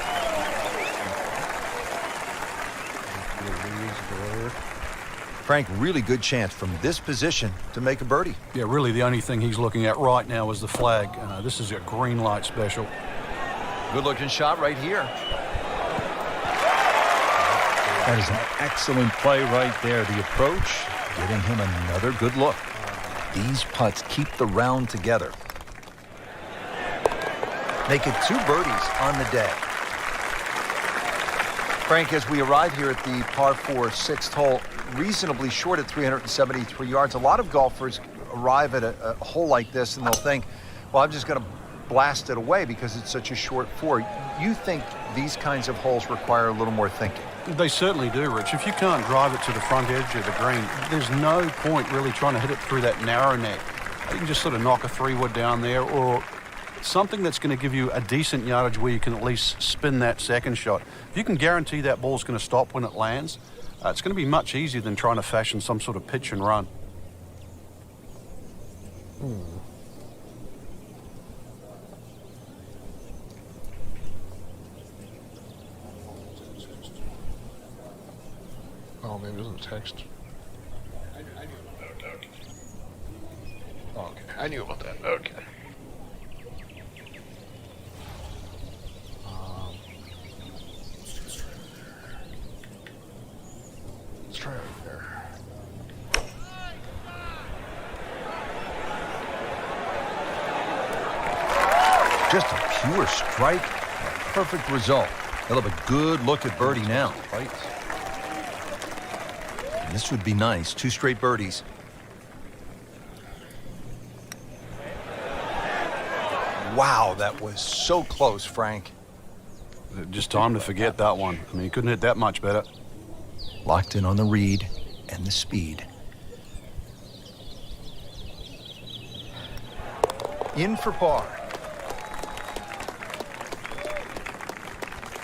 Frank, really good chance from this position to make a birdie. Yeah, really the only thing he's looking at right now is the flag. This is a green light special. Good looking shot right here. That is an excellent play right there. The approach, getting him another good look. These putts keep the round together. Make it 2 birdies on the day. Frank, as we arrive here at the par 4 6th hole, reasonably short at 373 yards, a lot of golfers arrive at a hole like this and they'll think, well, I'm just going to blast it away because it's such a short 4. You think these kinds of holes require a little more thinking? They certainly do, Rich. If you can't drive it to the front edge of the green, there's no point really trying to hit it through that narrow neck. You can just sort of knock a 3-wood down there, or something that's going to give you a decent yardage where you can at least spin that second shot. If you can guarantee that ball's going to stop when it lands, it's going to be much easier than trying to fashion some sort of pitch and run. Oh, maybe it was a text. Okay, I knew about that. Okay. Let's try right there. Just a pure strike. A perfect result. He'll have a good look at birdie now. Right. And this would be nice. 2 straight birdies. Wow, that was so close, Frank. Just time to forget that one. I mean, you couldn't hit that much better. Locked in on the read and the speed. In for par.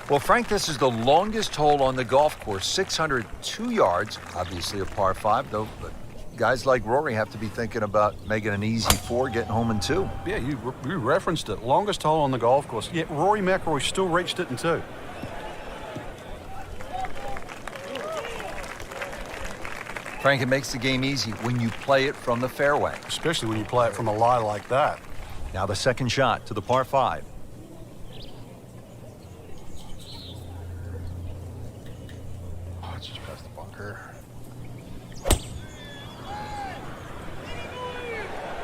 Well, Frank, this is the longest hole on the golf course, 602 yards, obviously a par 5, though guys like Rory have to be thinking about making an easy 4, getting home in 2. Yeah, you referenced it. Longest hole on the golf course. Yet Rory McIlroy still reached it in 2. Frank, it makes the game easy when you play it from the fairway. Especially when you play it from a lie like that. Now the second shot to the par 5. Oh, it's just past the bunker.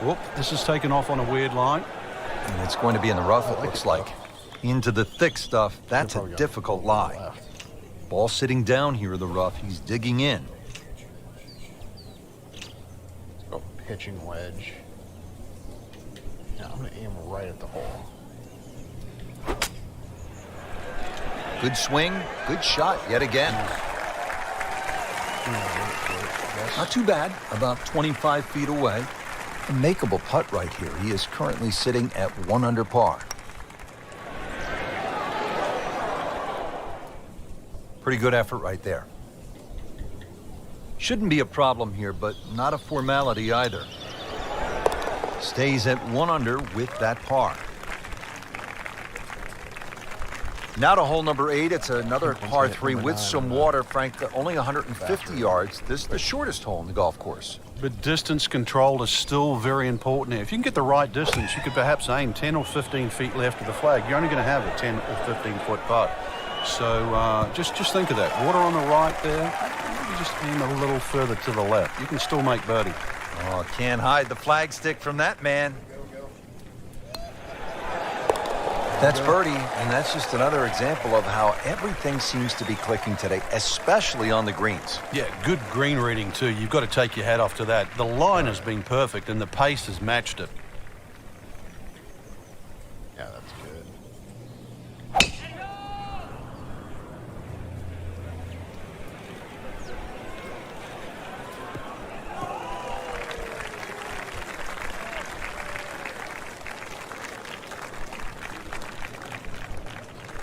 Whoop, this is taken off on a weird line. And it's going to be in the rough, it looks like. Into the thick stuff. That's a Probably got difficult it lie. left. Ball sitting down here in the rough. He's digging in. Oh, pitching wedge. Yeah, I'm gonna aim right at the hole. Good swing, good shot yet again. Not too bad, about 25 feet away. A makeable putt right here. He is currently sitting at 1 under par. Pretty good effort right there. Shouldn't be a problem here, but not a formality either. Stays at 1 under with that par. Now to hole number 8. It's another par 3 with some water, Frank. Only 150 yards. This is the shortest hole in the golf course. But distance control is still very important here. If you can get the right distance, you could perhaps aim 10 or 15 feet left of the flag. You're only going to have a 10 or 15-foot putt. So just think of that. Water on the right there. Maybe just aim a little further to the left. You can still make birdie. Oh, can't hide the flagstick from that man. That's birdie, and that's just another example of how everything seems to be clicking today, especially on the greens. Yeah, good green reading too. You've got to take your hat off to that. The line has been perfect, and the pace has matched it. Yeah, that's good.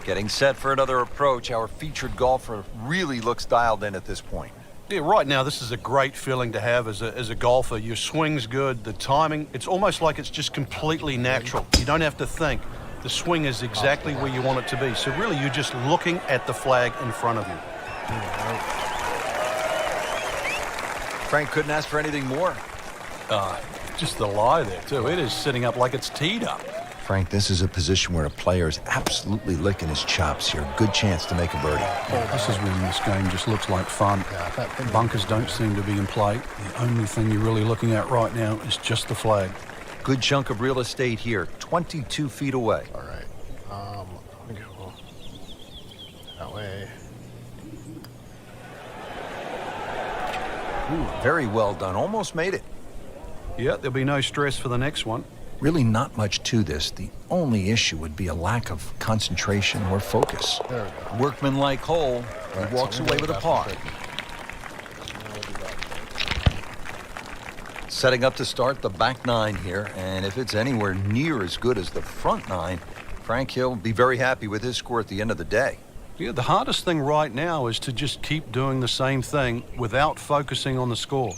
Getting set for another approach. Our featured golfer really looks dialed in at this point. Yeah, right now this is a great feeling to have as a golfer. Your swing's good, the timing, it's almost like it's just completely natural. You don't have to think. The swing is exactly where you want it to be. So really you're just looking at the flag in front of you. Frank couldn't ask for anything more. Just the lie there too. It is sitting up like it's teed up. Frank, this is a position where a player is absolutely licking his chops here. Good chance to make a birdie. This is when this game just looks like fun. Bunkers don't seem to be in play. The only thing you're really looking at right now is just the flag. Good chunk of real estate here, 22 feet away. All right. I'm gonna go that way. Ooh, very well done. Almost made it. Yeah, there'll be no stress for the next one. Really not much to this. The only issue would be a lack of concentration or focus. There we go. Workmanlike hole. He Right, walks so away with a par. Setting up to start the back nine here, and if it's anywhere near as good as the front nine, Frank Hill will be very happy with his score at the end of the day. Yeah, the hardest thing right now is to just keep doing the same thing without focusing on the score.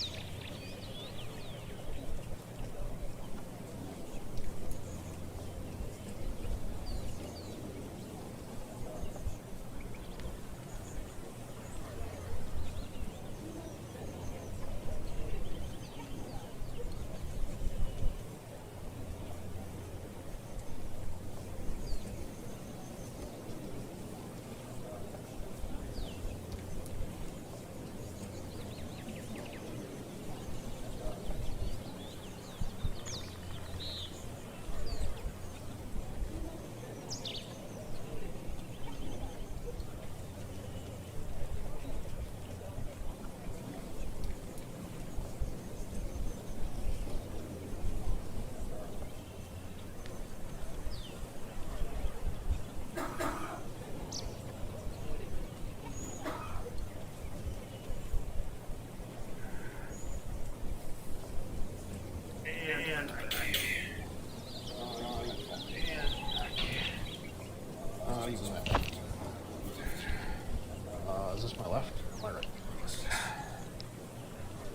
Is this my left or my right?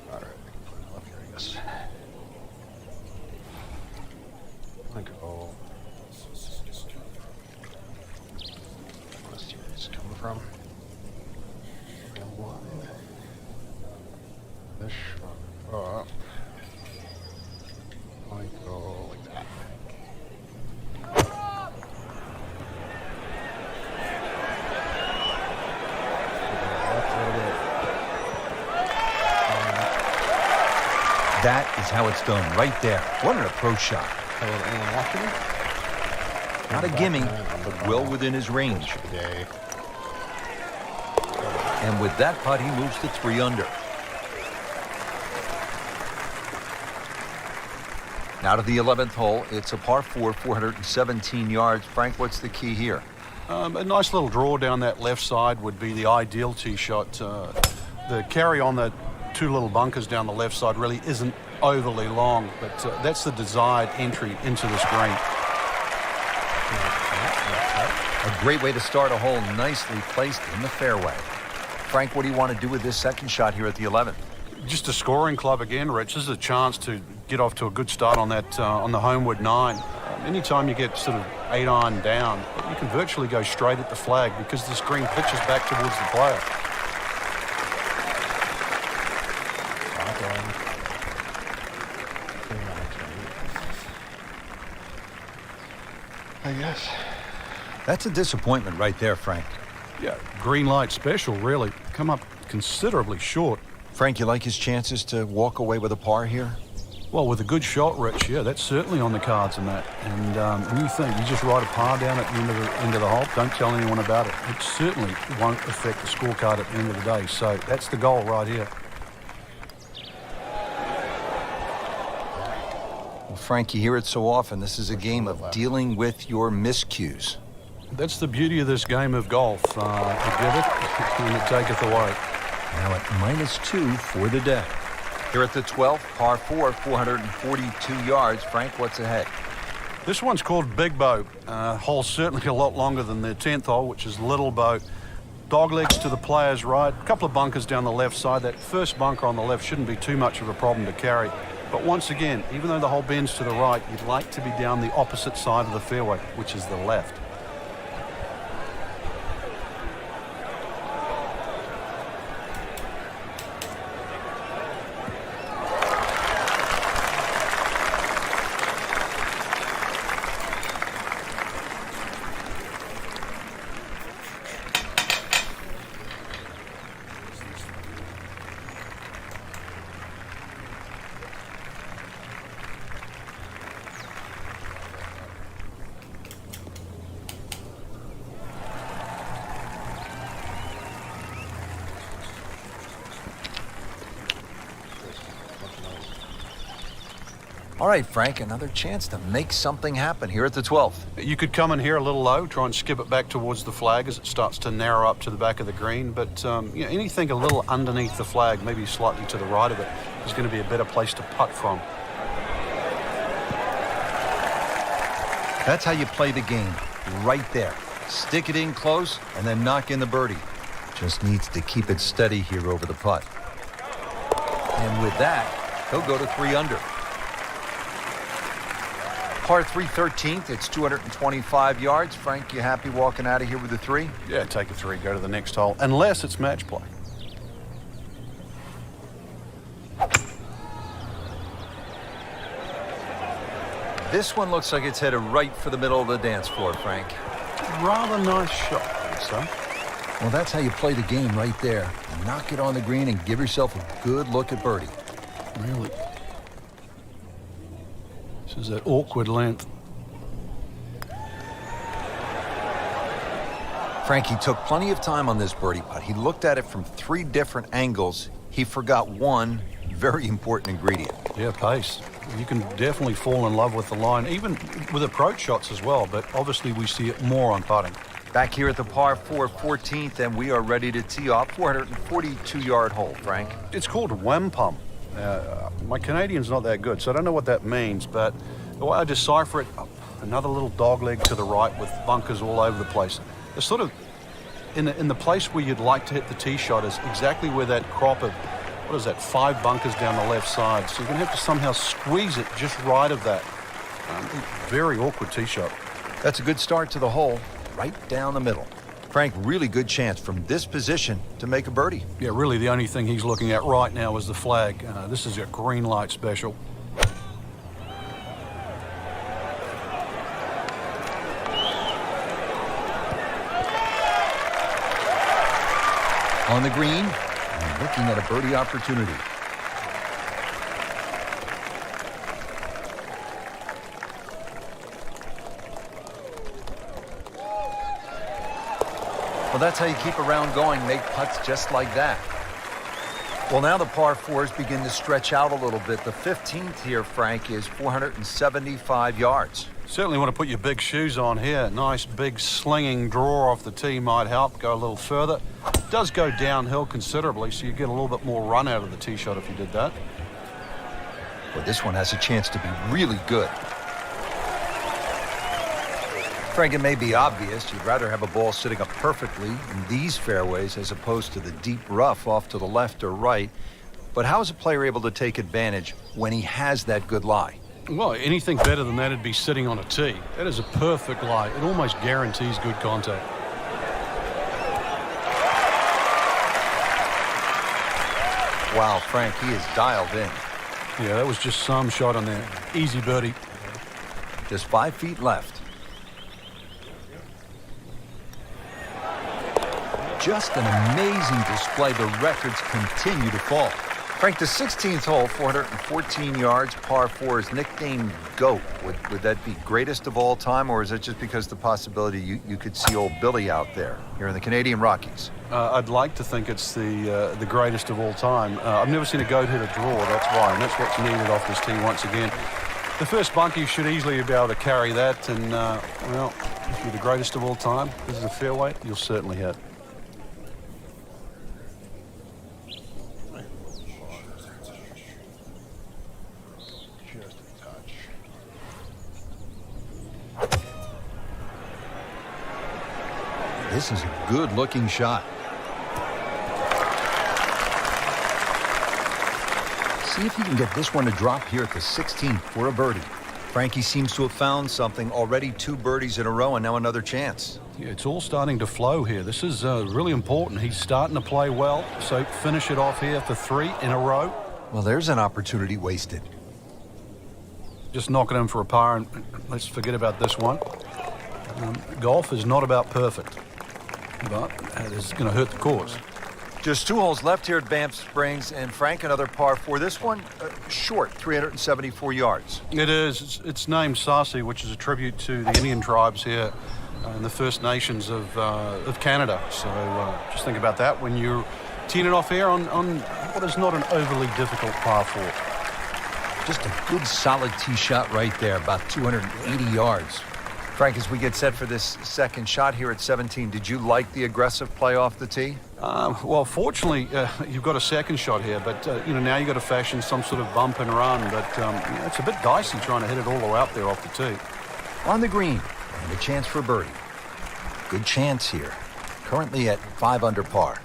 All right, left here, I guess. I'm gonna go. Where's it's coming from? And one. This up. I go like that. That is how it's done, right there. What an approach shot. Anyone watching? Not a gimme, but well within his range. Today. And with that putt, he moves to 3 under. Now to the 11th hole. It's a par 4, 417 yards. Frank, what's the key here? A nice little draw down that left side would be the ideal tee shot. The carry on the 2 little bunkers down the left side really isn't overly long, but that's the desired entry into this green. A great way to start a hole, nicely placed in the fairway. Frank, what do you want to do with this second shot here at the 11th? Just a scoring club again, Rich. This is a chance to get off to a good start on that on the homeward 9. Anytime you get sort of 8 iron down, you can virtually go straight at the flag because this green pitches back towards the player. I guess. That's a disappointment right there, Frank. Yeah, green light special, really. Come up considerably short. Frank, you like his chances to walk away with a par here? Well, with a good shot, Rich, yeah, that's certainly on the cards in that. And when you think you just write a par down at the end of the hole, don't tell anyone about it. It certainly won't affect the scorecard at the end of the day. So that's the goal right here. Well, Frank, you hear it so often. This is a game of dealing with your miscues. That's the beauty of this game of golf. You give it, and it taketh away. Now at -2 for the day. Here at the 12th, par 4, 442 yards. Frank, what's ahead? This one's called Big Boat. Hole's certainly a lot longer than the 10th hole, which is Little Boat. Dog legs to the player's right, a couple of bunkers down the left side. That first bunker on the left shouldn't be too much of a problem to carry. But once again, even though the hole bends to the right, you'd like to be down the opposite side of the fairway, which is the left. All right, Frank, another chance to make something happen here at the 12th. You could come in here a little low, try and skip it back towards the flag as it starts to narrow up to the back of the green. But you know, anything a little underneath the flag, maybe slightly to the right of it, is going to be a better place to putt from. That's how you play the game, right there. Stick it in close and then knock in the birdie. Just needs to keep it steady here over the putt. And with that, he'll go to 3 under. Par 3 13th, it's 225 yards. Frank, you happy walking out of here with a 3? Yeah, take a 3, go to the next hole, unless it's match play. This one looks like it's headed right for the middle of the dance floor, Frank. Rather nice shot, I would say. Well, that's how you play the game right there. Knock it on the green and give yourself a good look at birdie. Really. This is that awkward length. Frankie took plenty of time on this birdie putt. He looked at it from 3 different angles. He forgot one very important ingredient. Yeah, pace. You can definitely fall in love with the line, even with approach shots as well, but obviously we see it more on putting. Back here at the par 4 14th, and we are ready to tee off. 442-yard hole, Frank. It's called wampum. My Canadian's not that good, so I don't know what that means, but the way I decipher it, another little dog leg to the right with bunkers all over the place. It's sort of in the place where you'd like to hit the tee shot is exactly where that crop of, what is that, 5 bunkers down the left side. So you're going to have to somehow squeeze it just right of that. Very awkward tee shot. That's a good start to the hole, right down the middle. Frank, really good chance from this position to make a birdie. Yeah, really the only thing he's looking at right now is the flag. This is a green light special. On the green, and looking at a birdie opportunity. Well, that's how you keep a round going, make putts just like that. Well, now the par 4s begin to stretch out a little bit. The 15th here, Frank, is 475 yards. Certainly want to put your big shoes on here. Nice big slinging draw off the tee might help. Go a little further. It does go downhill considerably, so you get a little bit more run out of the tee shot if you did that. Well, this one has a chance to be really good. Frank, it may be obvious you'd rather have a ball sitting up perfectly in these fairways as opposed to the deep rough off to the left or right. But how is a player able to take advantage when he has that good lie? Well, anything better than that would be sitting on a tee. That is a perfect lie. It almost guarantees good contact. Wow, Frank, he is dialed in. Yeah, that was just some shot on there. Easy birdie. Just 5 feet left. Just an amazing display. The records continue to fall. Frank, the 16th hole, 414 yards, par 4 is nicknamed GOAT. Would that be greatest of all time, or is it just because the possibility you could see old Billy out there here in the Canadian Rockies? I'd like to think it's the greatest of all time. I've never seen a GOAT hit a draw, that's why, and that's what's needed off this tee once again. The first bunker, you should easily be able to carry that, and, well, if you're the greatest of all time, this is a fairway, you'll certainly hit. Just a touch. This is a good-looking shot. See if he can get this one to drop here at the 16th for a birdie. Frankie seems to have found something already. 2 birdies in a row and now another chance. Yeah, it's all starting to flow here. This is really important. He's starting to play well, so finish it off here for 3 in a row. Well, there's an opportunity wasted. Just knock it in for a par, and let's forget about this one. Golf is not about perfect, but it's going to hurt the course. Just 2 holes left here at Banff Springs, and Frank, another par 4. This one short, 374 yards. It is. It's named Sarcee, which is a tribute to the Indian tribes here and the First Nations of Canada. So just think about that when you're teeing it off here on what is not an overly difficult par 4. Just a good solid tee shot right there, about 280 yards. Frank, as we get set for this second shot here at 17, did you like the aggressive play off the tee? Well, fortunately, you've got a second shot here, but now you've got to fashion some sort of bump and run. But it's a bit dicey trying to hit it all the way out there off the tee. On the green, and a chance for birdie. Good chance here. Currently at 5 under par.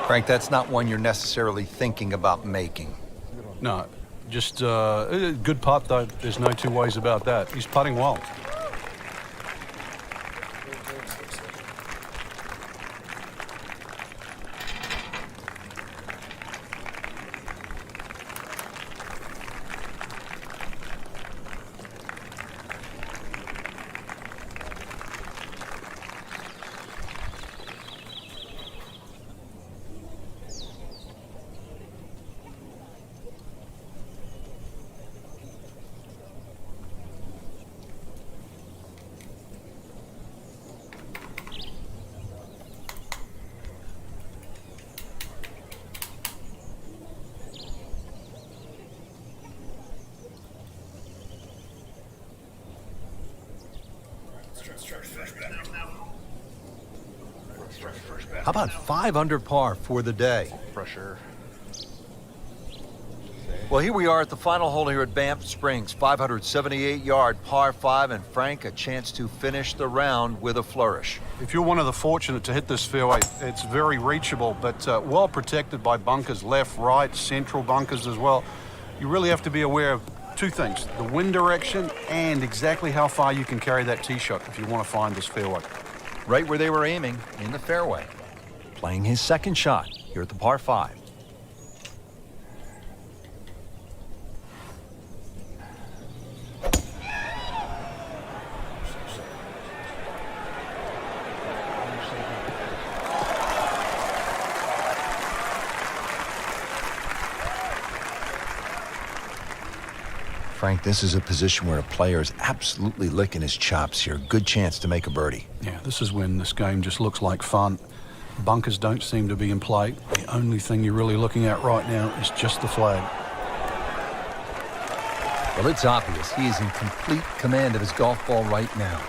Frank, that's not one you're necessarily thinking about making. No, just a good putt, though. There's no 2 ways about that. He's putting well. How about 5 under par for the day? Pressure. Well, here we are at the final hole here at Banff Springs, 578-yard par 5, and Frank, a chance to finish the round with a flourish. If you're one of the fortunate to hit this fairway, it's very reachable, but well protected by bunkers, left, right, central bunkers as well. You really have to be aware of 2 things, the wind direction and exactly how far you can carry that tee shot if you want to find this fairway. Right where they were aiming, in the fairway. Playing his second shot here at the par 5. Frank, this is a position where a player is absolutely licking his chops here. Good chance to make a birdie. Yeah, this is when this game just looks like fun. Bunkers don't seem to be in play. The only thing you're really looking at right now is just the flag. Well, it's obvious he is in complete command of his golf ball right now.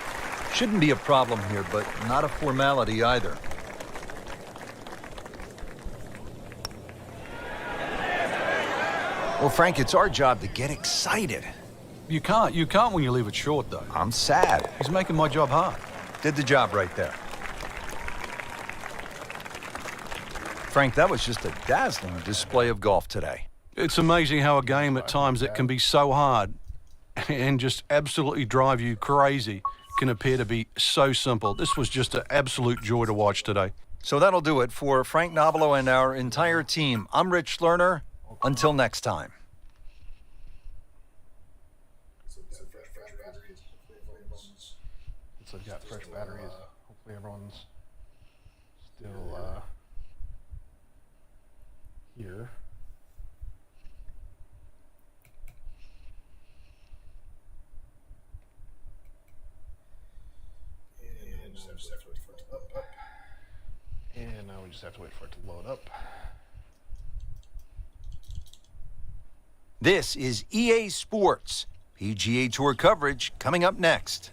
Shouldn't be a problem here, but not a formality either. Well, Frank, it's our job to get excited. You can't when you leave it short, though. I'm sad. He's making my job hard. Did the job right there. Frank, that was just a dazzling display of golf today. It's amazing how a game at times that can be so hard and just absolutely drive you crazy can appear to be so simple. This was just an absolute joy to watch today. So that'll do it for Frank Nobilo and our entire team. I'm Rich Lerner. Until next time. So I've got fresh batteries. Hopefully everyone's still here. And now we just have to wait for it to load up. This is EA Sports. PGA Tour coverage coming up next.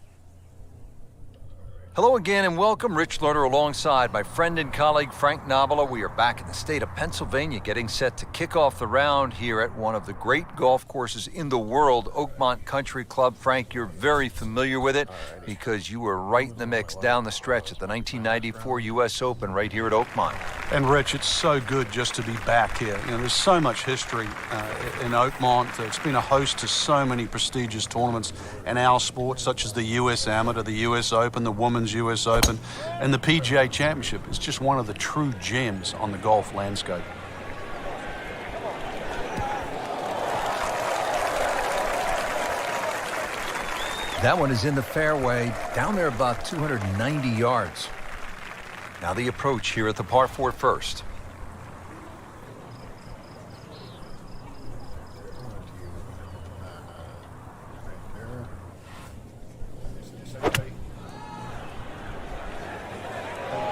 Hello again and welcome. Rich Lerner alongside my friend and colleague Frank Nobilo. We are back in the state of Pennsylvania getting set to kick off the round here at one of the great golf courses in the world, Oakmont Country Club. Frank, you're very familiar with it because you were right in the mix down the stretch at the 1994 U.S. Open right here at Oakmont. And Rich, it's so good just to be back here. You know, there's so much history in Oakmont. It's been a host to so many prestigious tournaments in our sport, such as the U.S. Amateur, the U.S. Open, the Women's U.S. Open, and the PGA Championship. It's just one of the true gems on the golf landscape. That one is in the fairway, down there about 290 yards. Now the approach here at the par 4 first.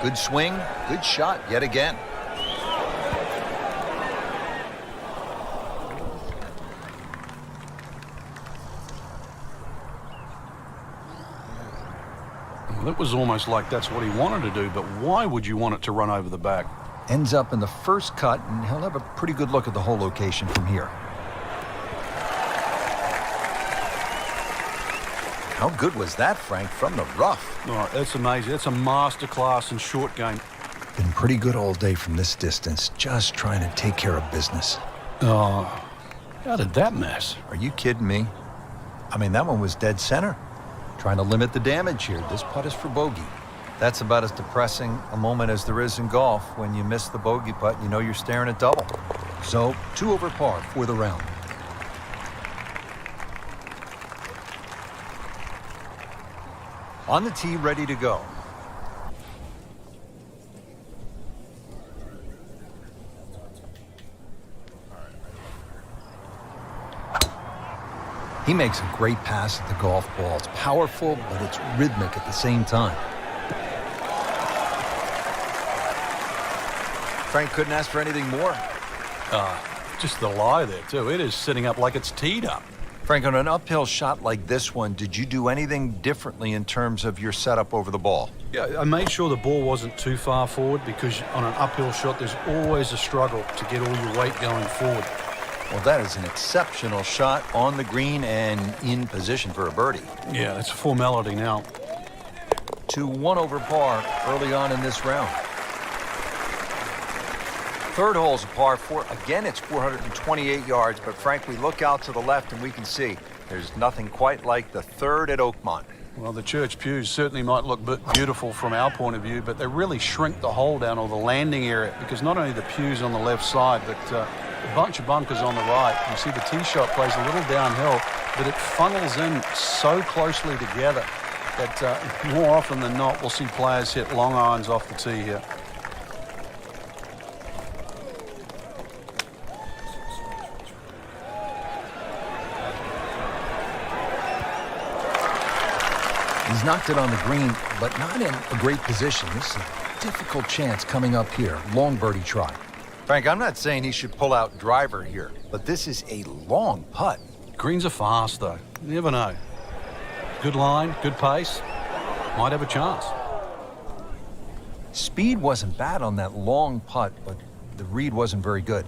Good swing, good shot yet again. Well, it was almost like that's what he wanted to do, but why would you want it to run over the back? Ends up in the first cut, and he'll have a pretty good look at the whole location from here. How good was that, Frank, from the rough? Oh, that's amazing. It's a masterclass in short game. Been pretty good all day from this distance, just trying to take care of business. Oh, how did that miss? Are you kidding me? I mean, that one was dead center. Trying to limit the damage here. This putt is for bogey. That's about as depressing a moment as there is in golf. When you miss the bogey putt, you know you're staring at double. So, 2 over par for the round. On the tee, ready to go. He makes a great pass at the golf ball. It's powerful, but it's rhythmic at the same time. Frank couldn't ask for anything more. Just the lie there, too. It is sitting up like it's teed up. Frank, on an uphill shot like this one, did you do anything differently in terms of your setup over the ball? Yeah, I made sure the ball wasn't too far forward because on an uphill shot, there's always a struggle to get all your weight going forward. Well, that is an exceptional shot on the green and in position for a birdie. Yeah, that's a formality now. 2-1 over par early on in this round. Third hole's a par 4. Again, it's 428 yards, but Frank, we look out to the left and we can see there's nothing quite like the third at Oakmont. Well, the church pews certainly might look beautiful from our point of view, but they really shrink the hole down, or the landing area, because not only the pews on the left side, but a bunch of bunkers on the right. You see the tee shot plays a little downhill, but it funnels in so closely together that more often than not, we'll see players hit long irons off the tee here. He's knocked it on the green, but not in a great position. This is a difficult chance coming up here. Long birdie try. Frank, I'm not saying he should pull out driver here, but this is a long putt. Greens are fast, though. You never know. Good line, good pace. Might have a chance. Speed wasn't bad on that long putt, but the read wasn't very good.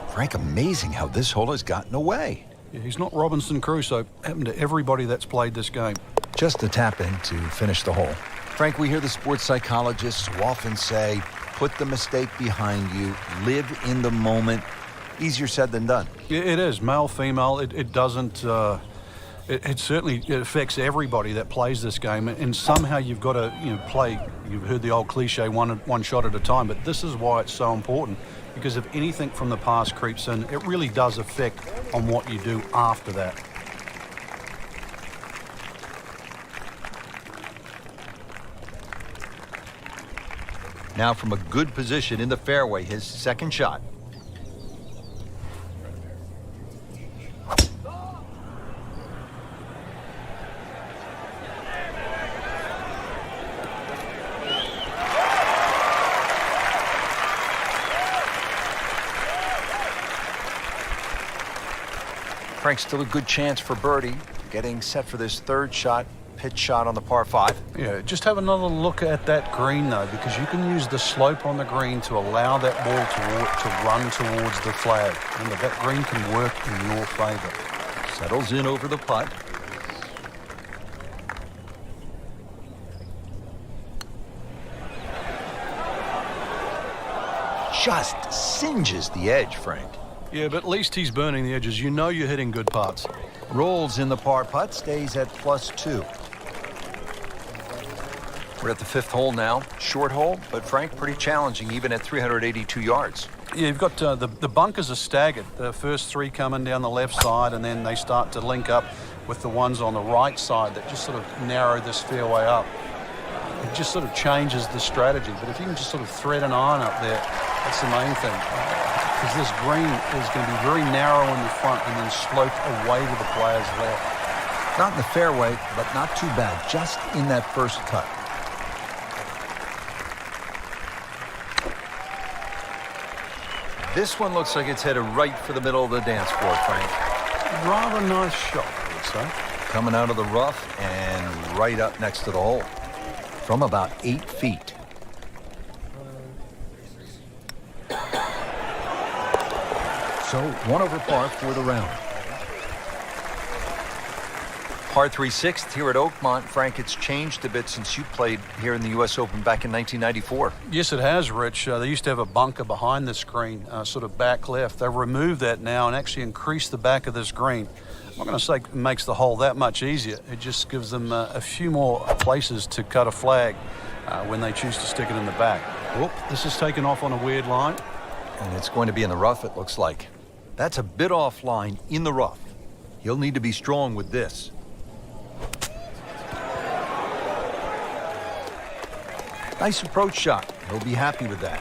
Frank, amazing how this hole has gotten away. Yeah, he's not Robinson Crusoe. Happened to everybody that's played this game. Just a tap in to finish the hole. Frank, we hear the sports psychologists who often say, put the mistake behind you, live in the moment. Easier said than done. It is, male, female. It doesn't. It certainly affects everybody that plays this game, and somehow you've got to play. You've heard the old cliche, one shot at a time, but this is why it's so important, because if anything from the past creeps in, it really does affect on what you do after that. Now from a good position in the fairway, his second shot. Frank, still a good chance for birdie. getting set for this third shot, pitch shot on the par 5. Yeah, just have another look at that green, though, because you can use the slope on the green to allow that ball to run towards the flag. Remember, that green can work in your favor. Settles in over the putt. Just singes the edge, Frank. Yeah, but at least he's burning the edges. You know you're hitting good putts. Rolls in the par putt, stays at +2. We're at the 5th hole now. Short hole, but Frank, pretty challenging even at 382 yards. Yeah, you've got the bunkers are staggered. The first 3 coming down the left side, and then they start to link up with the ones on the right side that just sort of narrow this fairway up. It just sort of changes the strategy. But if you can just sort of thread an iron up there, that's the main thing. Because this green is going to be very narrow in the front and then slope away to the player's left. Not in the fairway, but not too bad. Just in that first cut. This one looks like it's headed right for the middle of the dance floor, Frank. Rather nice shot, I would say. Coming out of the rough and right up next to the hole. From about 8 feet. So 1 over par for the round. Par 3 6th here at Oakmont. Frank, it's changed a bit since you played here in the U.S. Open back in 1994. Yes, it has, Rich. They used to have a bunker behind this green, sort of back left. They've removed that now and actually increased the back of this green. I'm not going to say it makes the hole that much easier. It just gives them a few more places to cut a flag when they choose to stick it in the back. Oh, this is taken off on a weird line. And it's going to be in the rough, it looks like. That's a bit offline in the rough. He'll need to be strong with this. Nice approach shot. He'll be happy with that.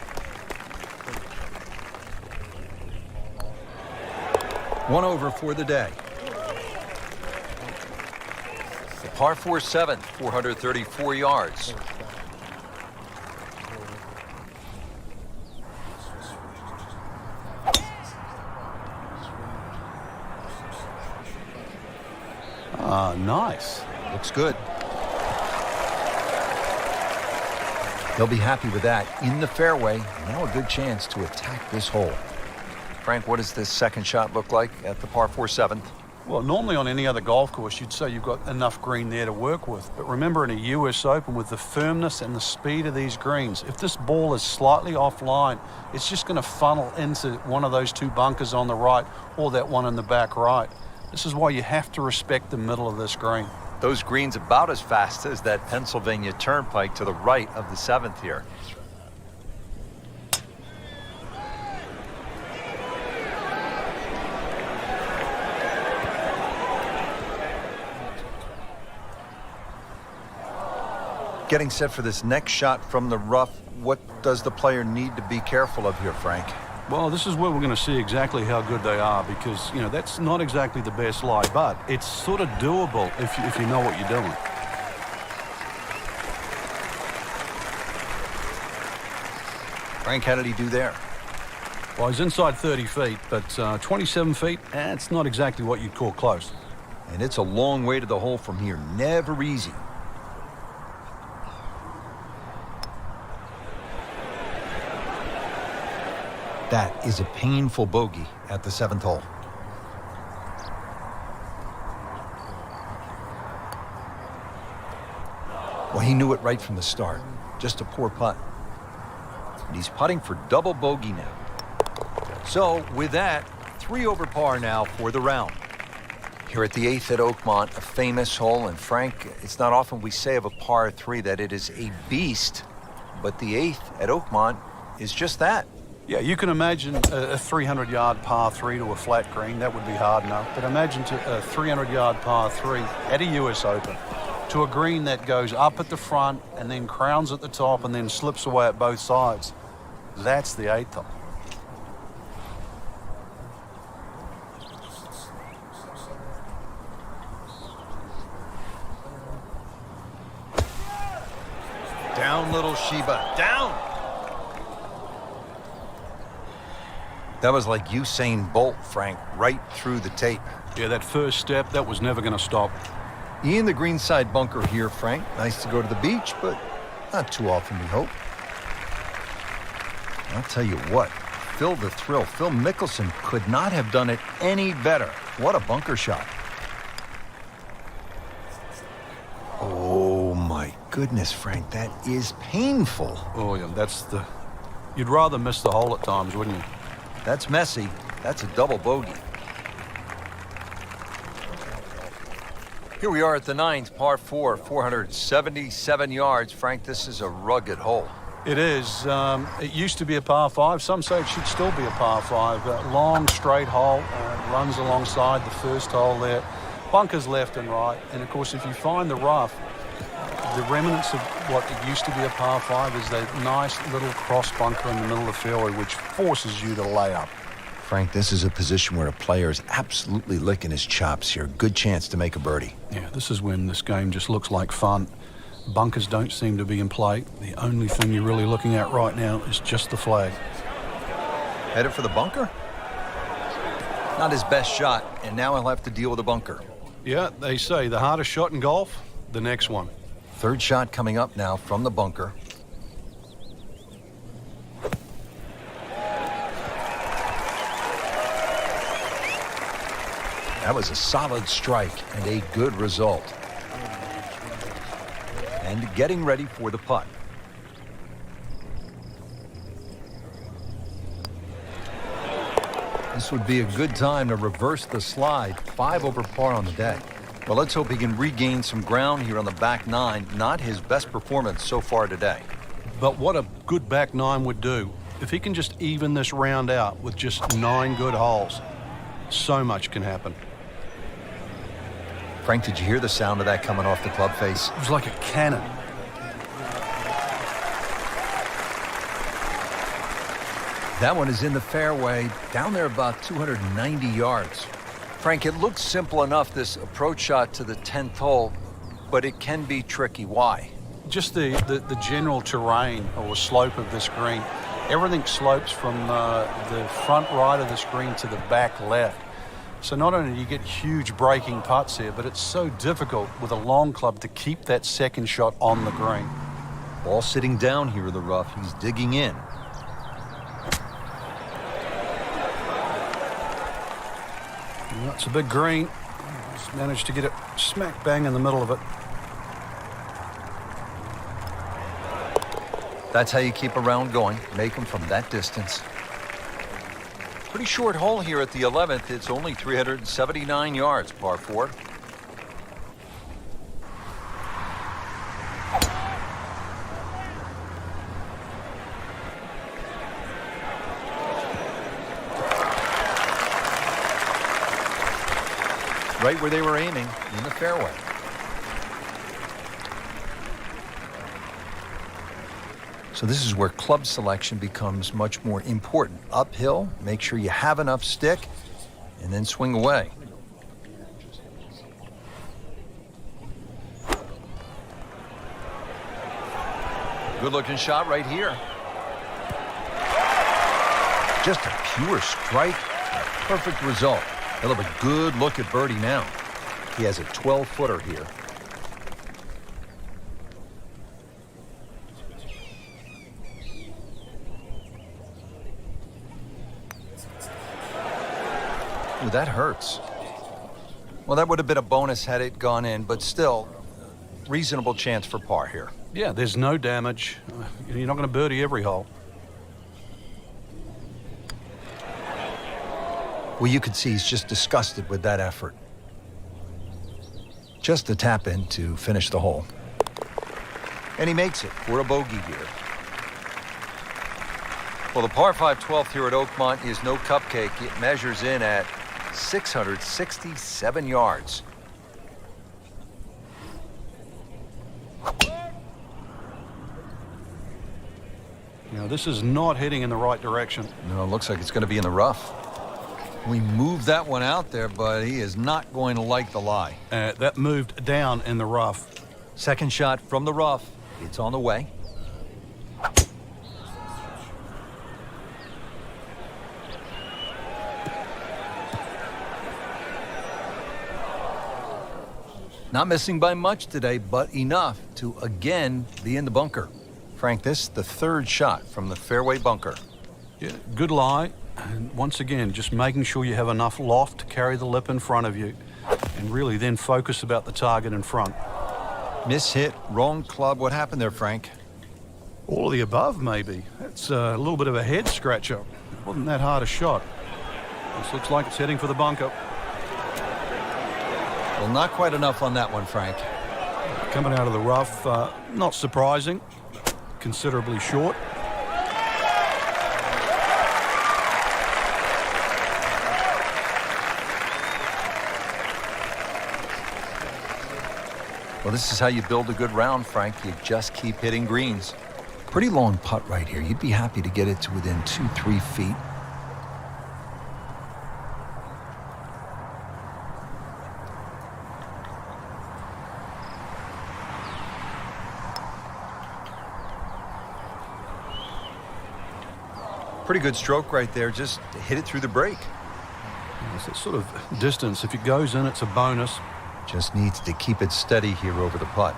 1 over for the day. The par 4 7th, 434 yards. Nice. Looks good. He'll be happy with that. In the fairway, now a good chance to attack this hole. Frank, what does this second shot look like at the par 4 7th? Well, normally on any other golf course, you'd say you've got enough green there to work with. But remember, in a US Open, with the firmness and the speed of these greens, if this ball is slightly offline, it's just going to funnel into one of those 2 bunkers on the right or that one in the back right. This is why you have to respect the middle of this green. Those greens about as fast as that Pennsylvania Turnpike to the right of the 7th here. Getting set for this next shot from the rough. What does the player need to be careful of here, Frank? Well, this is where we're going to see exactly how good they are because, you know, that's not exactly the best lie, but it's sort of doable if you know what you're doing. Frank, how did he do there? Well, he's inside 30 feet, but 27 feet, it's not exactly what you'd call close. And it's a long way to the hole from here. Never easy. That is a painful bogey at the 7th hole. Well, he knew it right from the start. Just a poor putt. And he's putting for double bogey now. So, with that, 3 over par now for the round. Here at the 8th at Oakmont, a famous hole. And Frank, it's not often we say of a par 3 that it is a beast, but the 8th at Oakmont is just that. Yeah, you can imagine a 300-yard par 3 to a flat green. That would be hard enough. But imagine a 300-yard par 3 at a US Open to a green that goes up at the front and then crowns at the top and then slips away at both sides. That's the 8th hole. Down, little Sheba. Down! That was like Usain Bolt, Frank, right through the tape. Yeah, that first step, that was never going to stop. Ian, the greenside bunker here, Frank. Nice to go to the beach, but not too often, we hope. I'll tell you what, Phil the Thrill, Phil Mickelson could not have done it any better. What a bunker shot. Oh, my goodness, Frank, that is painful. Oh, yeah, you'd rather miss the hole at times, wouldn't you? That's messy. That's a double bogey. Here we are at the 9th, par 4, 477 yards. Frank, this is a rugged hole. It is. It used to be a par 5. Some say it should still be a par 5. Long, straight hole. Runs alongside the first hole there. Bunkers left and right. And, of course, if you find the rough, the remnants of what it used to be a par 5 is that nice little cross bunker in the middle of the fairway, which forces you to lay up. Frank, this is a position where a player is absolutely licking his chops here. Good chance to make a birdie. Yeah, this is when this game just looks like fun. Bunkers don't seem to be in play. The only thing you're really looking at right now is just the flag. Headed for the bunker? Not his best shot, and now he'll have to deal with a bunker. Yeah, they say the hardest shot in golf, the next one. Third shot coming up now from the bunker. That was a solid strike and a good result. And getting ready for the putt. This would be a good time to reverse the slide. 5 over par on the day. Well, let's hope he can regain some ground here on the back 9. Not his best performance so far today. But what a good back 9 would do. If he can just even this round out with just 9 good holes, so much can happen. Frank, did you hear the sound of that coming off the club face? It was like a cannon. That one is in the fairway, down there about 290 yards. Frank, it looks simple enough, this approach shot to the 10th hole, but it can be tricky. Why? Just the general terrain or slope of this green. Everything slopes from the front right of the screen to the back left. So not only do you get huge breaking putts here, but it's so difficult with a long club to keep that second shot on the green. Ball sitting down here in the rough. He's digging in. Well, it's a big green. He's managed to get it smack bang in the middle of it. That's how you keep a round going. Make them from that distance. Pretty short hole here at the 11th. It's only 379 yards, par 4. Right where they were aiming, in the fairway. So this is where club selection becomes much more important. Uphill, make sure you have enough stick, and then swing away. Good looking shot right here. Just a pure strike, a perfect result. He'll have a good look at birdie now. He has a 12-footer here. Ooh, that hurts. Well, that would have been a bonus had it gone in, but still, reasonable chance for par here. Yeah, there's no damage. You're not going to birdie every hole. Well, you could see he's just disgusted with that effort. Just a tap in to finish the hole. And he makes it for a bogey here. Well, the par 5 12th here at Oakmont is no cupcake. It measures in at 667 yards. You know, this is not heading in the right direction. No, it looks like it's going to be in the rough. We moved that one out there, but he is not going to like the lie. That moved down in the rough. Second shot from the rough. It's on the way. Not missing by much today, but enough to again be in the bunker. Frank, this the third shot from the fairway bunker. Yeah, good lie. And once again, just making sure you have enough loft to carry the lip in front of you. And really then focus about the target in front. Miss hit, wrong club. What happened there, Frank? All of the above, maybe. That's a little bit of a head scratcher. It wasn't that hard a shot. This looks like it's heading for the bunker. Well, not quite enough on that one, Frank. Coming out of the rough, not surprising. Considerably short. Well, this is how you build a good round, Frank. You just keep hitting greens. Pretty long putt right here. You'd be happy to get it to within 2-3 feet. Pretty good stroke right there. Just hit it through the break. It's that sort of distance. If it goes in, it's a bonus. Just needs to keep it steady here over the putt.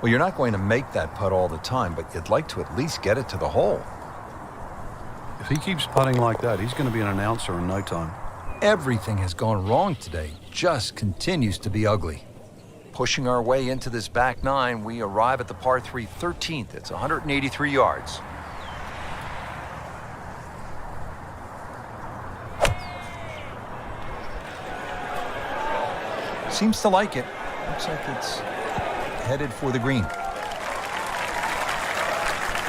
Well, you're not going to make that putt all the time, but you'd like to at least get it to the hole. If he keeps putting like that, he's going to be an announcer in no time. Everything has gone wrong today. Just continues to be ugly. Pushing our way into this back nine, we arrive at the par 3 13th. It's 183 yards. Seems to like it. Looks like it's headed for the green.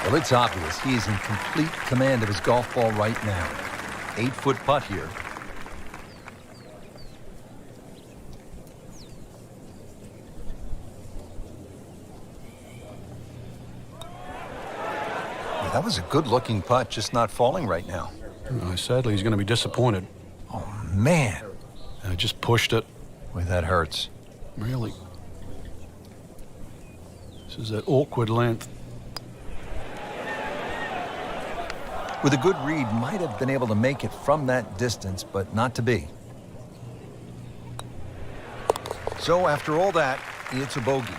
Well, it's obvious he is in complete command of his golf ball right now. 8-foot putt here. That was a good-looking putt, just not falling right now. Sadly, he's going to be disappointed. Oh, man. I just pushed it. Boy, that hurts. Really. This is that awkward length. With a good read, might have been able to make it from that distance, but not to be. So after all that, it's a bogey.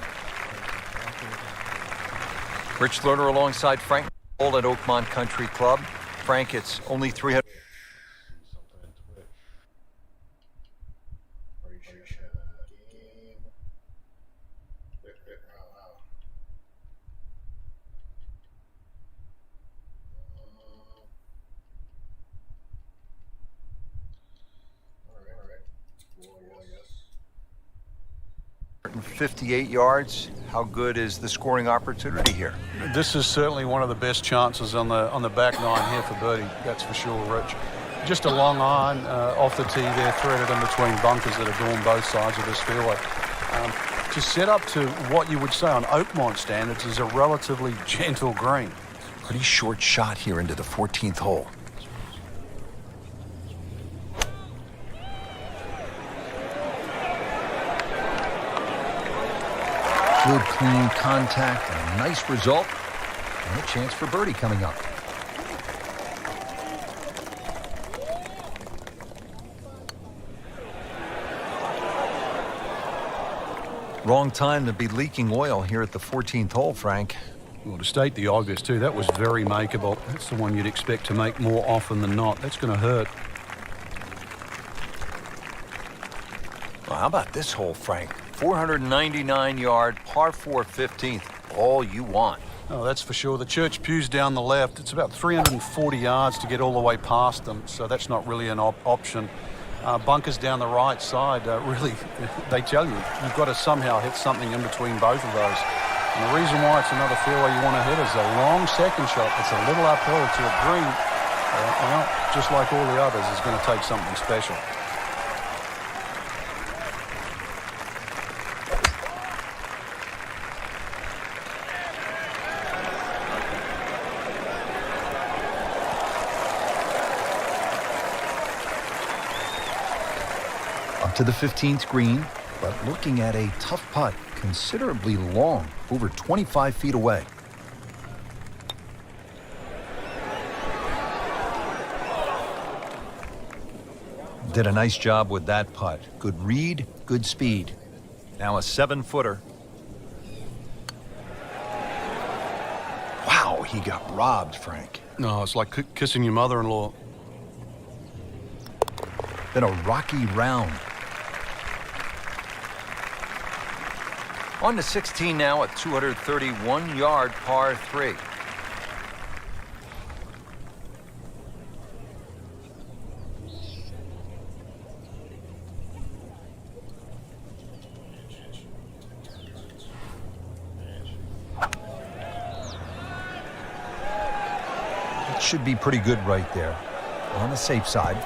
Rich Lerner alongside Frank at Oakmont Country Club. Frank, it's only 300. Alright. 58 yards. How good is the scoring opportunity here? This is certainly one of the best chances on the back nine here for birdie. That's for sure, Rich. Just a long iron off the tee there, threaded in between bunkers that adorn both sides of this fairway. To set up to what you would say on Oakmont standards is a relatively gentle green. Pretty short shot here into the 14th hole. Good, clean contact, and a nice result, and a chance for birdie coming up. Wrong time to be leaking oil here at the 14th hole, Frank. Well, to state the obvious, too, that was very makeable. That's the one you'd expect to make more often than not. That's going to hurt. Well, how about this hole, Frank? 499-yard, par 4 15th. All you want. Oh, that's for sure. The church pews down the left. It's about 340 yards to get all the way past them, so that's not really an option. Bunkers down the right side, really, they tell you, you've got to somehow hit something in between both of those. And the reason why it's another fairway you want to hit is a long second shot. It's a little uphill to a green. Well, just like all the others, it's going to take something special. To the 15th green, but looking at a tough putt, considerably long, over 25 feet away. Did a nice job with that putt. Good read, good speed. Now a 7-footer. Wow, he got robbed, Frank. No, it's like kissing your mother-in-law. Then a rocky round. On to 16 now, a 231-yard par 3. It should be pretty good right there. On the safe side.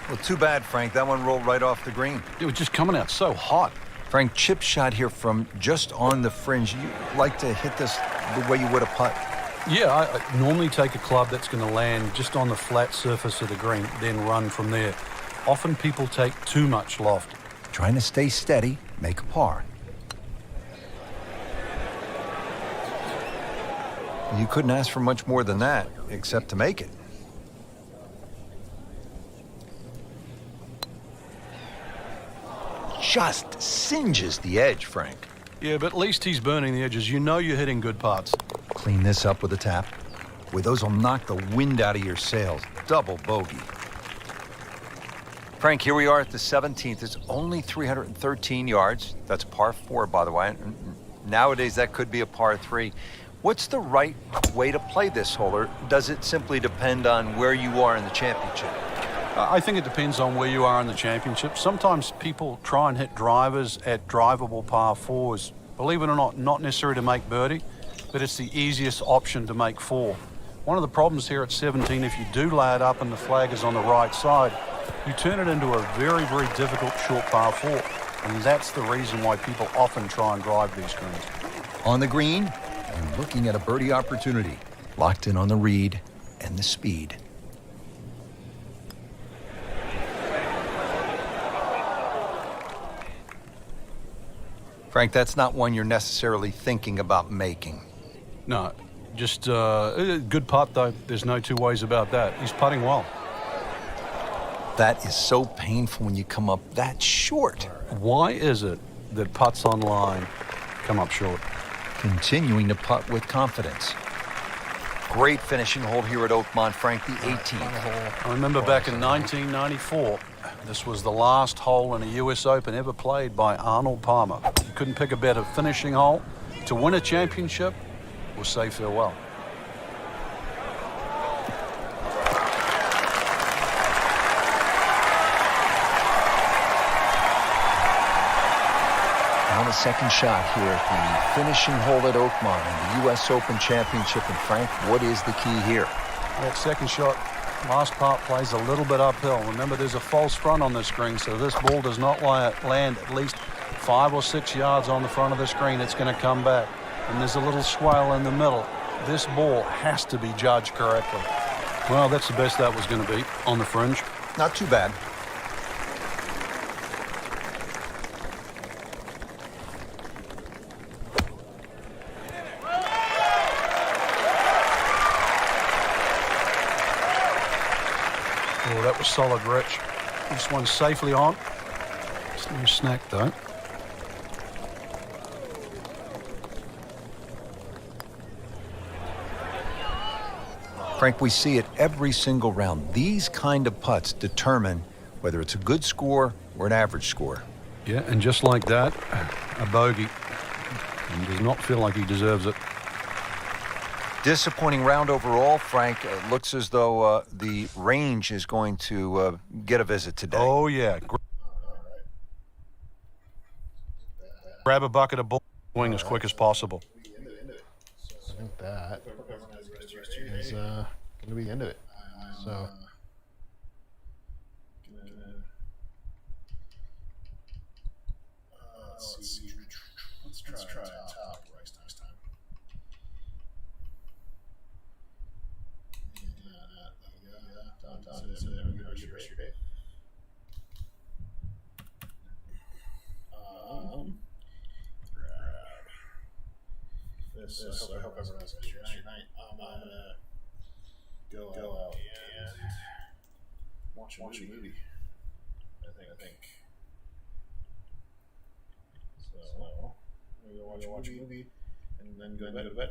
Well, too bad, Frank. That one rolled right off the green. It was just coming out so hot. Frank, chip shot here from just on the fringe. You like to hit this the way you would a putt? Yeah, I normally take a club that's going to land just on the flat surface of the green, then run from there. Often people take too much loft. Trying to stay steady, make a par. You couldn't ask for much more than that, except to make it. Just singes the edge, Frank. Yeah, but at least he's burning the edges. You know you're hitting good putts. Clean this up with a tap. Boy, those will knock the wind out of your sails. Double bogey. Frank, here we are at the 17th. It's only 313 yards. That's par 4, by the way. Nowadays, that could be a par 3. What's the right way to play this hole, or does it simply depend on where you are in the championship? I think it depends on where you are in the championship. Sometimes people try and hit drivers at drivable par 4s. Believe it or not necessary to make birdie, but it's the easiest option to make 4. One of the problems here at 17, if you do lay it up and the flag is on the right side, you turn it into a very, very difficult short par 4. And that's the reason why people often try and drive these greens. On the green and looking at a birdie opportunity. Locked in on the read and the speed. Frank, that's not one you're necessarily thinking about making. No, just a good putt, though. There's no two ways about that. He's putting well. That is so painful when you come up that short. Why is it that putts on line come up short? Continuing to putt with confidence. Great finishing hole here at Oakmont, Frank, the 18th. I remember back in 1994, this was the last hole in a U.S. Open ever played by Arnold Palmer. You couldn't pick a better finishing hole to win a championship or say farewell. Now the second shot here at the finishing hole at Oakmont in the U.S. Open Championship. And Frank, what is the key here? That second shot, last part plays a little bit uphill. Remember, there's a false front on this green, so this ball does not land at least 5 or 6 yards on the front of the screen. It's going to come back. And there's a little swale in the middle. This ball has to be judged correctly. Well, that's the best that was going to be on the fringe. Not too bad. Oh, that was solid, Rich. This one's safely on. It's no snack, though. Frank, we see it every single round. These kind of putts determine whether it's a good score or an average score. Yeah, and just like that, a bogey. He does not feel like he deserves it. Disappointing round overall, Frank. It looks as though the range is going to get a visit today. Oh, yeah. Grab a bucket of bull, swing as quick as possible. I think that is going to be the end of it. So. Let's try top Royce next time. this. I hope everyone has a good rest of your night. I'm gonna go out and watch a movie. I think. So I'm gonna go watch a movie and then go to bed.